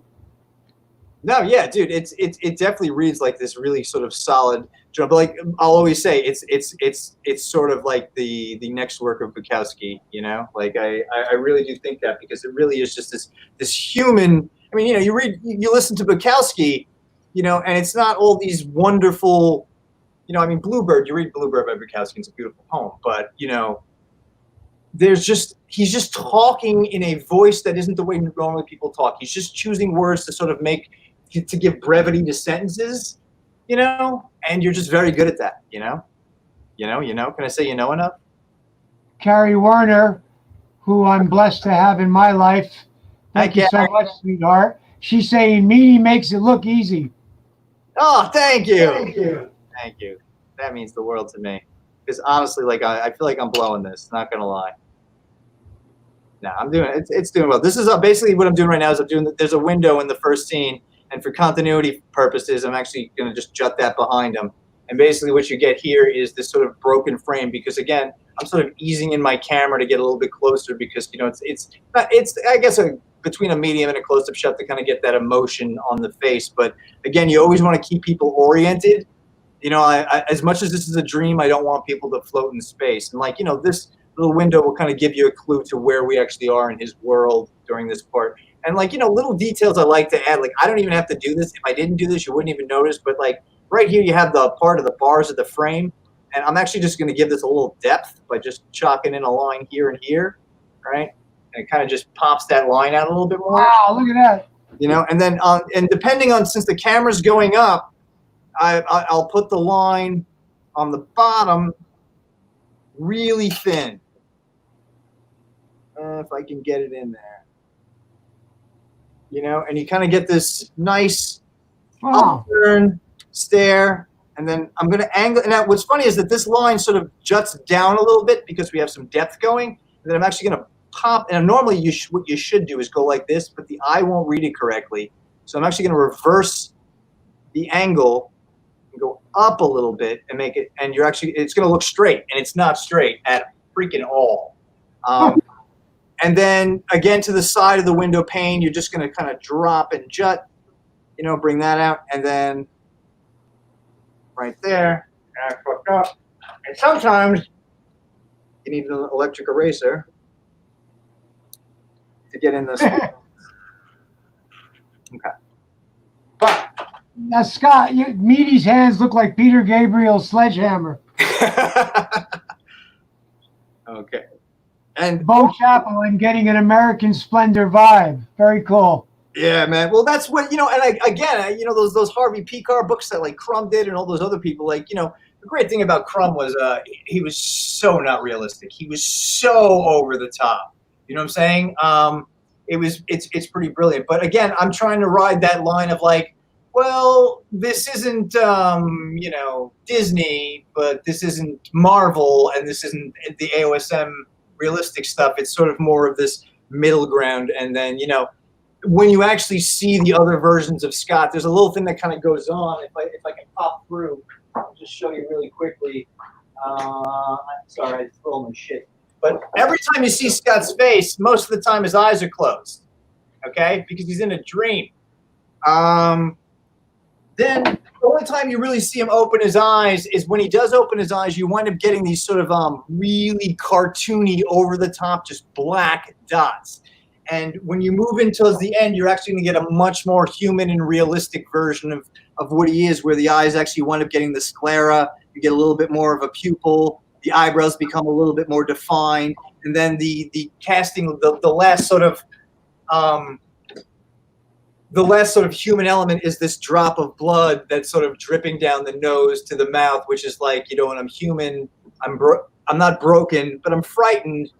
No, yeah, dude, it definitely reads like this really sort of solid job. But like I'll always say, it's sort of like the next work of Bukowski, you know. Like I really do think that, because it really is just this human. I mean, you know, you listen to Bukowski, you know, and it's not all these wonderful, you know. I mean, Bluebird. You read Bluebird by Bukowski, it's a beautiful poem, but you know, he's just talking in a voice that isn't the way normally people talk. He's just choosing words to sort of to give brevity to sentences, you know, and you're just very good at that, you know. Can I say you know enough? Carrie Werner, who I'm blessed to have in my life. Thank you so much, sweetheart. She's saying Meaney makes it look easy. Oh, thank you. Thank you. That means the world to me. Because honestly, like I feel like I'm blowing this. Not gonna lie. No, I'm doing it. It's doing well. This is basically what I'm doing right now. Is there's a window in the first scene, and for continuity purposes, I'm actually going to just jut that behind him. And basically, what you get here is this sort of broken frame, because again, I'm sort of easing in my camera to get a little bit closer, because you know it's I guess between a medium and a close-up shot to kind of get that emotion on the face. But again, you always want to keep people oriented. You know, I as much as this is a dream, I don't want people to float in space. And like, you know, this little window will kind of give you a clue to where we actually are in his world during this part. And like, you know, little details I like to add. Like, I don't even have to do this. If I didn't do this, you wouldn't even notice. But like right here, you have the part of the bars of the frame. And I'm actually just going to give this a little depth by just chalking in a line here and here, right? And it kind of just pops that line out a little bit more. Wow, look at that. You know, and then and depending on, since the camera's going up, I'll put the line on the bottom really thin. If I can get it in there, you know, and you kind of get this nice upturn stare, and then I'm going to angle. And now what's funny is that this line sort of juts down a little bit because we have some depth going, and then I'm actually going to pop. And normally what you should do is go like this, but the eye won't read it correctly. So I'm actually going to reverse the angle and go up a little bit and make it, and it's going to look straight, and it's not straight at freaking all. And then again to the side of the window pane, you're just going to kind of drop and jut, you know, bring that out, and then right there, and I fucked up. And sometimes you need an electric eraser to get in this. Okay. But now, Scott, Meaney's hands look like Peter Gabriel's sledgehammer. okay. And Bo Chaplin getting an American Splendor vibe. Very cool. Yeah, man. Well, that's what, you know, and again, you know, those Harvey Pekar books that like Crumb did and all those other people, like, you know, the great thing about Crumb was he was so not realistic. He was so over the top. You know what I'm saying? It's pretty brilliant. But again, I'm trying to ride that line of like, well, this isn't, you know, Disney, but this isn't Marvel, and this isn't the AOSM realistic stuff. It's sort of more of this middle ground. And then, you know, when you actually see the other versions of Scott, there's a little thing that kind of goes on. If I can pop through, I'll just show you really quickly. I'm sorry, I stole my shit. But every time you see Scott's face, most of the time his eyes are closed, okay? Because he's in a dream. Then the only time you really see him open his eyes is when he does open his eyes, you wind up getting these sort of really cartoony, over-the-top, just black dots. And when you move in towards the end, you're actually going to get a much more human and realistic version of what he is, where the eyes actually wind up getting the sclera. You get a little bit more of a pupil. The eyebrows become a little bit more defined. And then the casting, the last sort of human element is this drop of blood that's sort of dripping down the nose to the mouth, which is like, you know, when I'm human, I'm not broken, but I'm frightened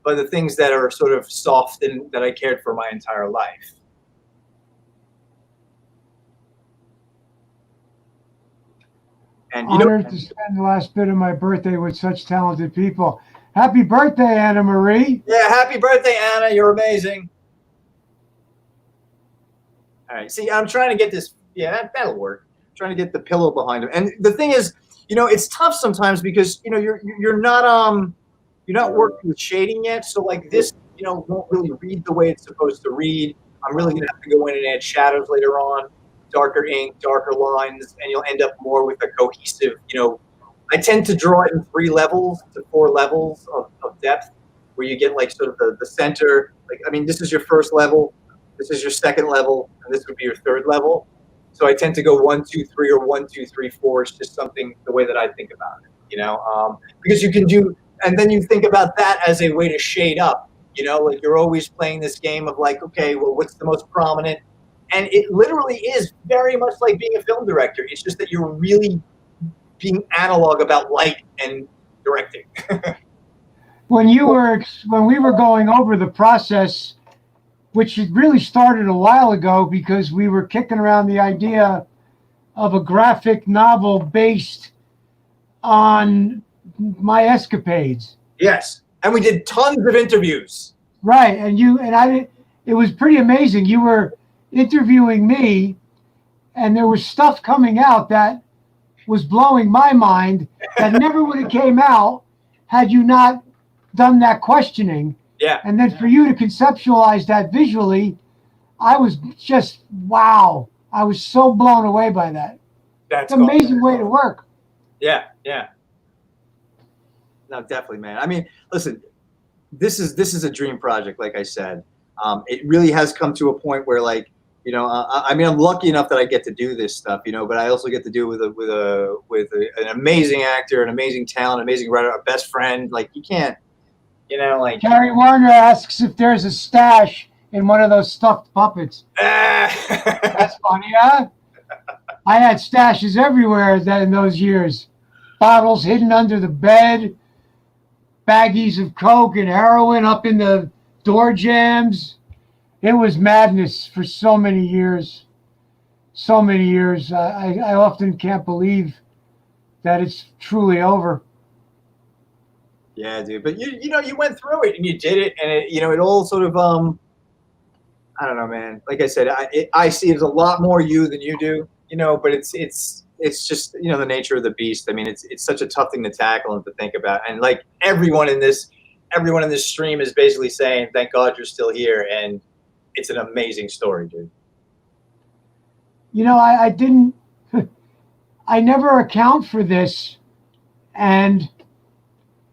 by the things that are sort of soft and that I cared for my entire life. And honored to spend the last bit of my birthday with such talented people. Happy birthday, Anna Marie. Yeah, happy birthday, Anna. You're amazing. All right, see, I'm trying to get this. Yeah, that'll work. I'm trying to get the pillow behind him. And the thing is, you know, it's tough sometimes because, you know, you're not working with shading yet. So like this, you know, won't really read the way it's supposed to read. I'm really going to have to go in and add shadows later on. darker ink, darker lines, and you'll end up more with a cohesive, I tend to draw it in 3 levels to 4 levels of depth, where you get like sort of the center. Like, I mean, this is your first level, this is your second level, and this would be your third level. So I tend to go 1, 2, 3, or 1, 2, 3, 4. It's just something, the way that I think about it, because you can do, and then you think about that as a way to shade up, like you're always playing this game of like, okay, well, what's the most prominent? And it literally is very much like being a film director. It's just that you're really being analog about light and directing. When we were going over the process, which had really started a while ago, because we were kicking around the idea of a graphic novel based on my escapades. Yes, and we did tons of interviews. Right, it was pretty amazing. You were interviewing me, and there was stuff coming out that was blowing my mind that never would have came out had you not done that questioning. Yeah. And then for you to conceptualize that visually, I was just, wow. I was so blown away by that. That's an amazing way to work. Yeah. No, definitely, man. I mean, listen, this is a dream project, like I said. It really has come to a point where, like, I mean, I'm lucky enough that I get to do this stuff, but I also get to do it with an amazing actor, an amazing talent, amazing writer, a best friend. Like, you can't, like. Carrie Warner asks if there's a stash in one of those stuffed puppets. That's funny, huh? I had stashes everywhere in those years. Bottles hidden under the bed, baggies of coke and heroin up in the door jambs. It was madness for so many years. So many years. I often can't believe that it's truly over. Yeah, dude. But you went through it and you did it, and it all sort of I don't know, man. Like I said, I see it as a lot more you than you do, but it's just, the nature of the beast. I mean, it's such a tough thing to tackle and to think about. And like everyone in this stream is basically saying, thank God you're still here. And it's an amazing story, dude. I didn't, I never account for this, and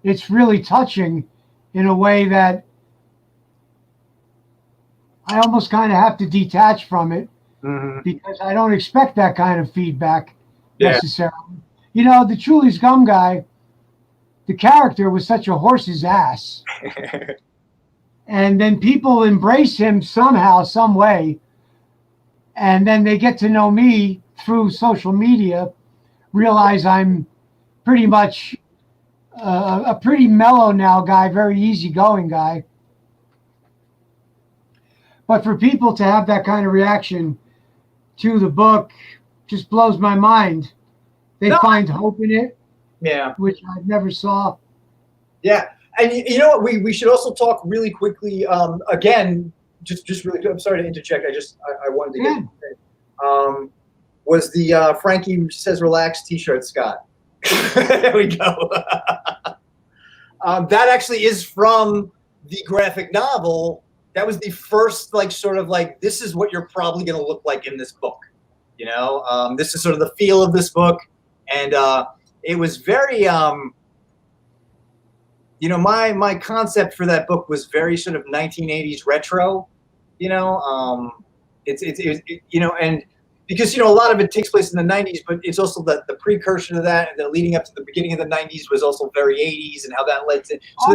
it's really touching in a way that I almost kind of have to detach from it, because I don't expect that kind of feedback necessarily. The Chuli's Gum guy, the character was such a horse's ass. And then people embrace him somehow, some way. And then they get to know me through social media, realize I'm pretty much a pretty mellow now guy, very easygoing guy. But for people to have that kind of reaction to the book just blows my mind. They find hope in it, which I never saw. Yeah. And you know what? We should also talk really quickly. Again, just really. I'm sorry to interject. I wanted to get. Was the Frankie Says Relax T-shirt, Scott? There we go. That actually is from the graphic novel. That was the first, like, sort of like, this is what you're probably going to look like in this book. This is sort of the feel of this book, and it was very. My concept for that book was very sort of 1980s retro, and because, a lot of it takes place in the 90s, but it's also the precursor to that, and the leading up to the beginning of the 90s was also very 80s, and how that led to. So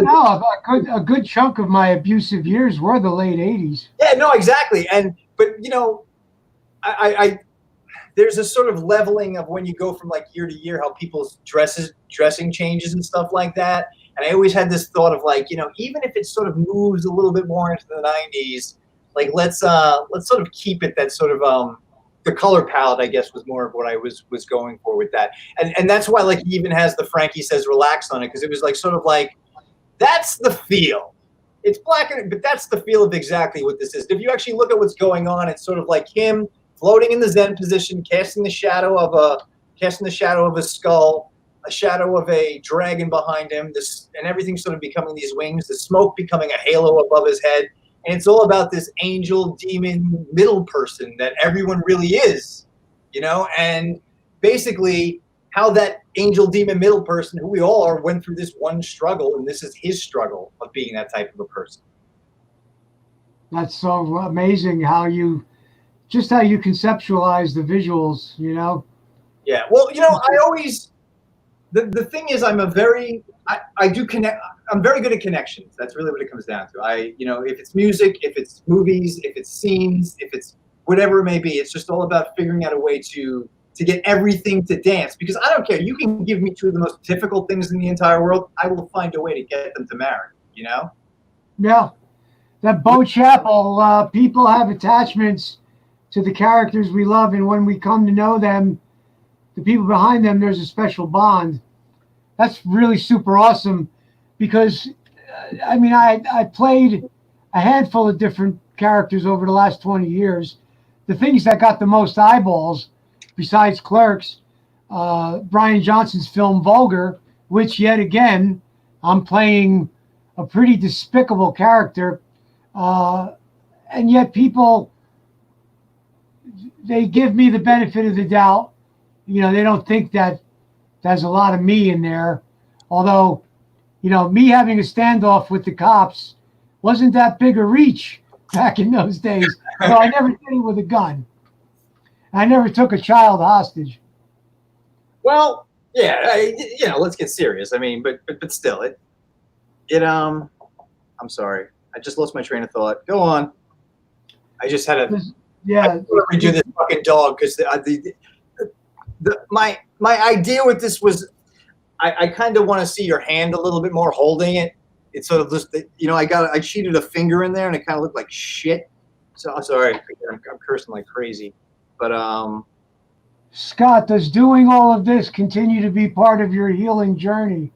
a good chunk of my abusive years were the late 80s. Yeah, no, exactly. But I there's a sort of leveling of when you go from like year to year, how people's dressing changes and stuff like that. And I always had this thought of like, even if it sort of moves a little bit more into the 90s, like let's sort of keep it that sort of the color palette, I guess, was more of what I was going for with that. And that's why, like, he even has the Frankie Says Relax on it, because it was like sort of like, that's the feel. It's black, but that's the feel of exactly what this is. If you actually look at what's going on, it's sort of like him floating in the Zen position, casting the shadow of a skull, a shadow of a dragon behind him, and everything sort of becoming these wings, the smoke becoming a halo above his head. And it's all about this angel demon middle person that everyone really is. and basically how that angel demon middle person, who we all are, went through this one struggle, and this is his struggle of being that type of a person. That's so amazing how you conceptualize the visuals, Yeah. Well, I always, the thing is, I do connect. I'm very good at connections. That's really what it comes down to. If it's music, if it's movies, if it's scenes, if it's whatever it may be, it's just all about figuring out a way to get everything to dance, because I don't care. You can give me two of the most difficult things in the entire world. I will find a way to get them to marry, Yeah. That Bo Chapel, people have attachments to the characters we love, and when we come to know them, the people behind them, there's a special bond. That's really super awesome, because, I played a handful of different characters over the last 20 years. The things that got the most eyeballs, besides Clerks, Brian Johnson's film Vulgar, which yet again, I'm playing a pretty despicable character, and yet people, they give me the benefit of the doubt. They don't think that there's a lot of me in there. Although, me having a standoff with the cops wasn't that big a reach back in those days. So I never did it with a gun. I never took a child hostage. Well, yeah, let's get serious. But still, I'm sorry. I just lost my train of thought. Go on. I just had to. Yeah. I want to redo this fucking dog, because my idea with this was, I kind of want to see your hand a little bit more holding it. It's sort of just, I cheated a finger in there, and it kind of looked like shit. So I'm sorry. I'm cursing like crazy, but Scott, does doing all of this continue to be part of your healing journey?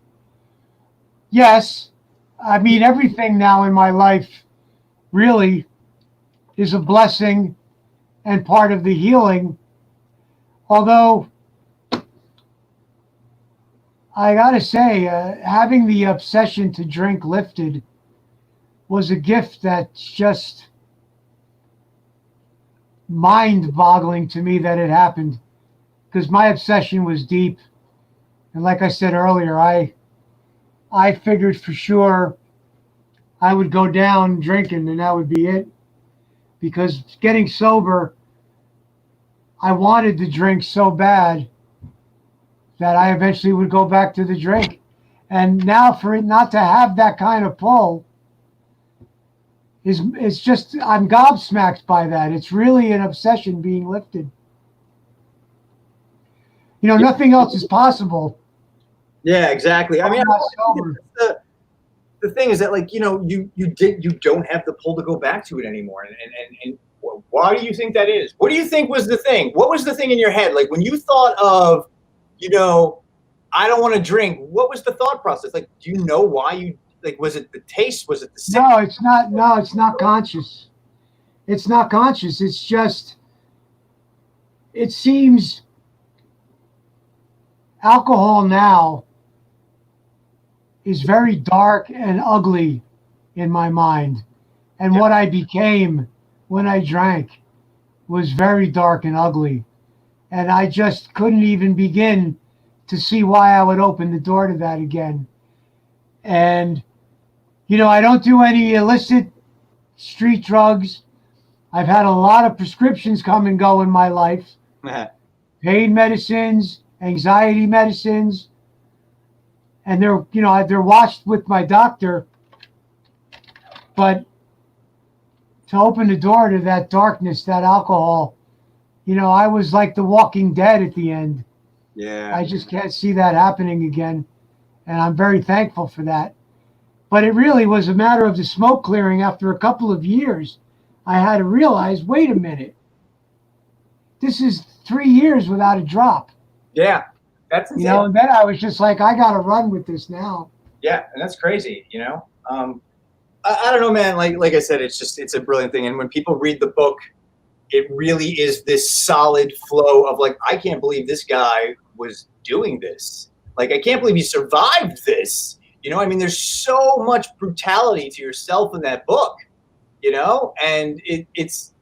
Yes. Everything now in my life really is a blessing and part of the healing. Although, I gotta say, having the obsession to drink lifted was a gift that's just mind-boggling to me that it happened, because my obsession was deep. And like I said earlier, I figured for sure I would go down drinking and that would be it. Because getting sober, I wanted to drink so bad that I eventually would go back to the drink. And now for it not to have that kind of pull it's just, I'm gobsmacked by that. It's really an obsession being lifted. Nothing else is possible. Yeah, exactly. The thing is that, you don't have the pull to go back to it anymore. And why do you think that is? What do you think was the thing? What was the thing in your head? Like, when you thought of, I don't want to drink, what was the thought process? Like, do you know why you, was it the taste? Was it the sick? No, it's not. No, it's not conscious. It's not conscious. It's just, it seems alcohol now is very dark and ugly in my mind. And what I became when I drank was very dark and ugly. And I just couldn't even begin to see why I would open the door to that again. And, I don't do any illicit street drugs. I've had a lot of prescriptions come and go in my life. Pain medicines, anxiety medicines. And they're watched with my doctor. But to open the door to that darkness, that alcohol, I was like the Walking Dead at the end. Yeah. I just can't see that happening again. And I'm very thankful for that. But it really was a matter of the smoke clearing. After a couple of years, I had to realize, wait a minute. This is 3 years without a drop. Yeah. That's insane. And then I was just like, I got to run with this now. Yeah, and that's crazy, I don't know, man. Like I said, it's a brilliant thing. And when people read the book, it really is this solid flow of I can't believe this guy was doing this. I can't believe he survived this. There's so much brutality to yourself in that book, and it's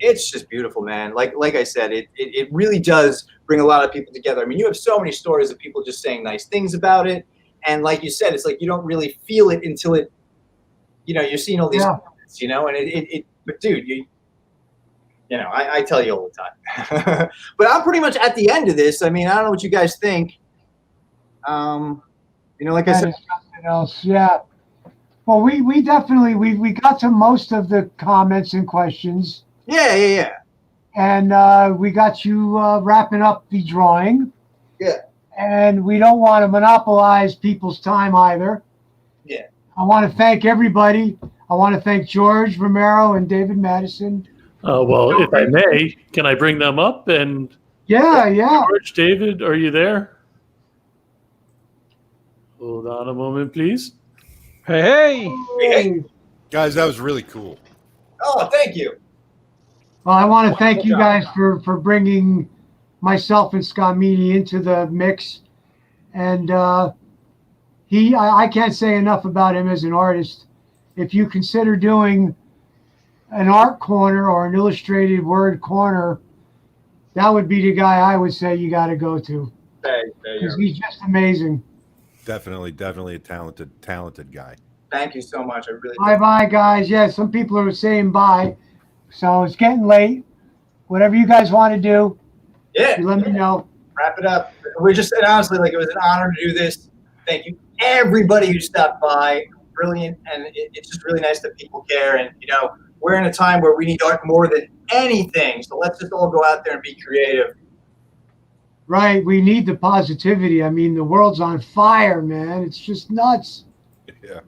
it's just beautiful, man. Like I said, it really does bring a lot of people together. I mean, you have so many stories of people just saying nice things about it, and like you said, it's like you don't really feel it until it, you're seeing all these, comments, and but dude, I tell you all the time. But I'm pretty much at the end of this. I mean, I don't know what you guys think. Like I said, something else, yeah. Well, we definitely we got to most of the comments and questions. Yeah. And we got you wrapping up the drawing. Yeah. And we don't want to monopolize people's time either. Yeah. I want to thank everybody. I want to thank George Romero and David Madison. Well, if I may, can I bring them up? And yeah. George, David, are you there? Hold on a moment, please. Hey. Guys, that was really cool. Oh, thank you. Well, I want to thank you guys for bringing myself and Scott Meaney into the mix. And I can't say enough about him as an artist. If you consider doing an art corner or an illustrated word corner, that would be the guy I would say you got to go to. Because he's just amazing. Definitely a talented guy. Thank you so much. I really. Bye, guys. Yeah, some people are saying bye, so it's getting late. Whatever you guys want to do, you let me know. Wrap it up. We just said honestly, it was an honor to do this. Thank you, everybody who stopped by. Brilliant, and it's just really nice that people care. And we're in a time where we need art more than anything. So let's just all go out there and be creative. Right, we need the positivity. I mean, the world's on fire, man. It's just nuts. Yeah.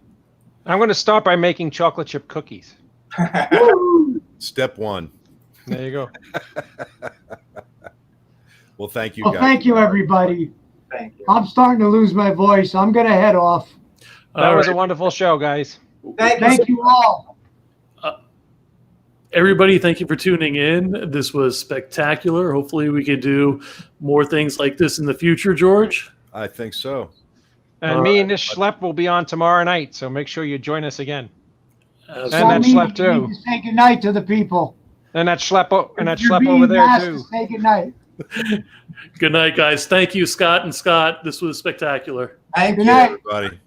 I'm going to start by making chocolate chip cookies. Step one. There you go. Well, thank you, well, guys. Thank you, everybody. Thank you. I'm starting to lose my voice. I'm going to head off. That was a wonderful show, guys. Thank you all. Everybody, thank you for tuning in. This was spectacular. Hopefully we could do more things like this in the future, George. I think so. And me and this schlep will be on tomorrow night, so make sure you join us again. And that schlep too. You need to say goodnight to the people. And that schlep You're being over there asked too. To say goodnight. Good night, guys. Thank you, Scott and Scott. This was spectacular. Thank Good you, night. Everybody.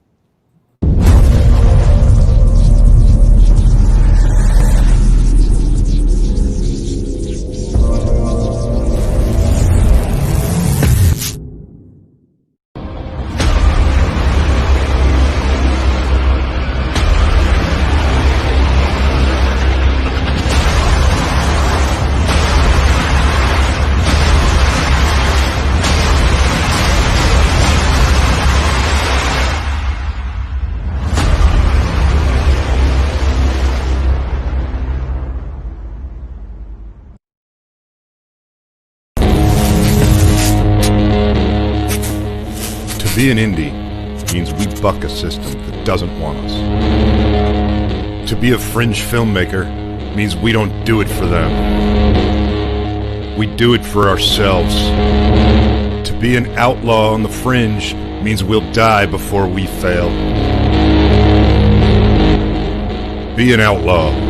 To be an indie means we buck a system that doesn't want us. To be a fringe filmmaker means we don't do it for them. We do it for ourselves. To be an outlaw on the fringe means we'll die before we fail. Be an outlaw.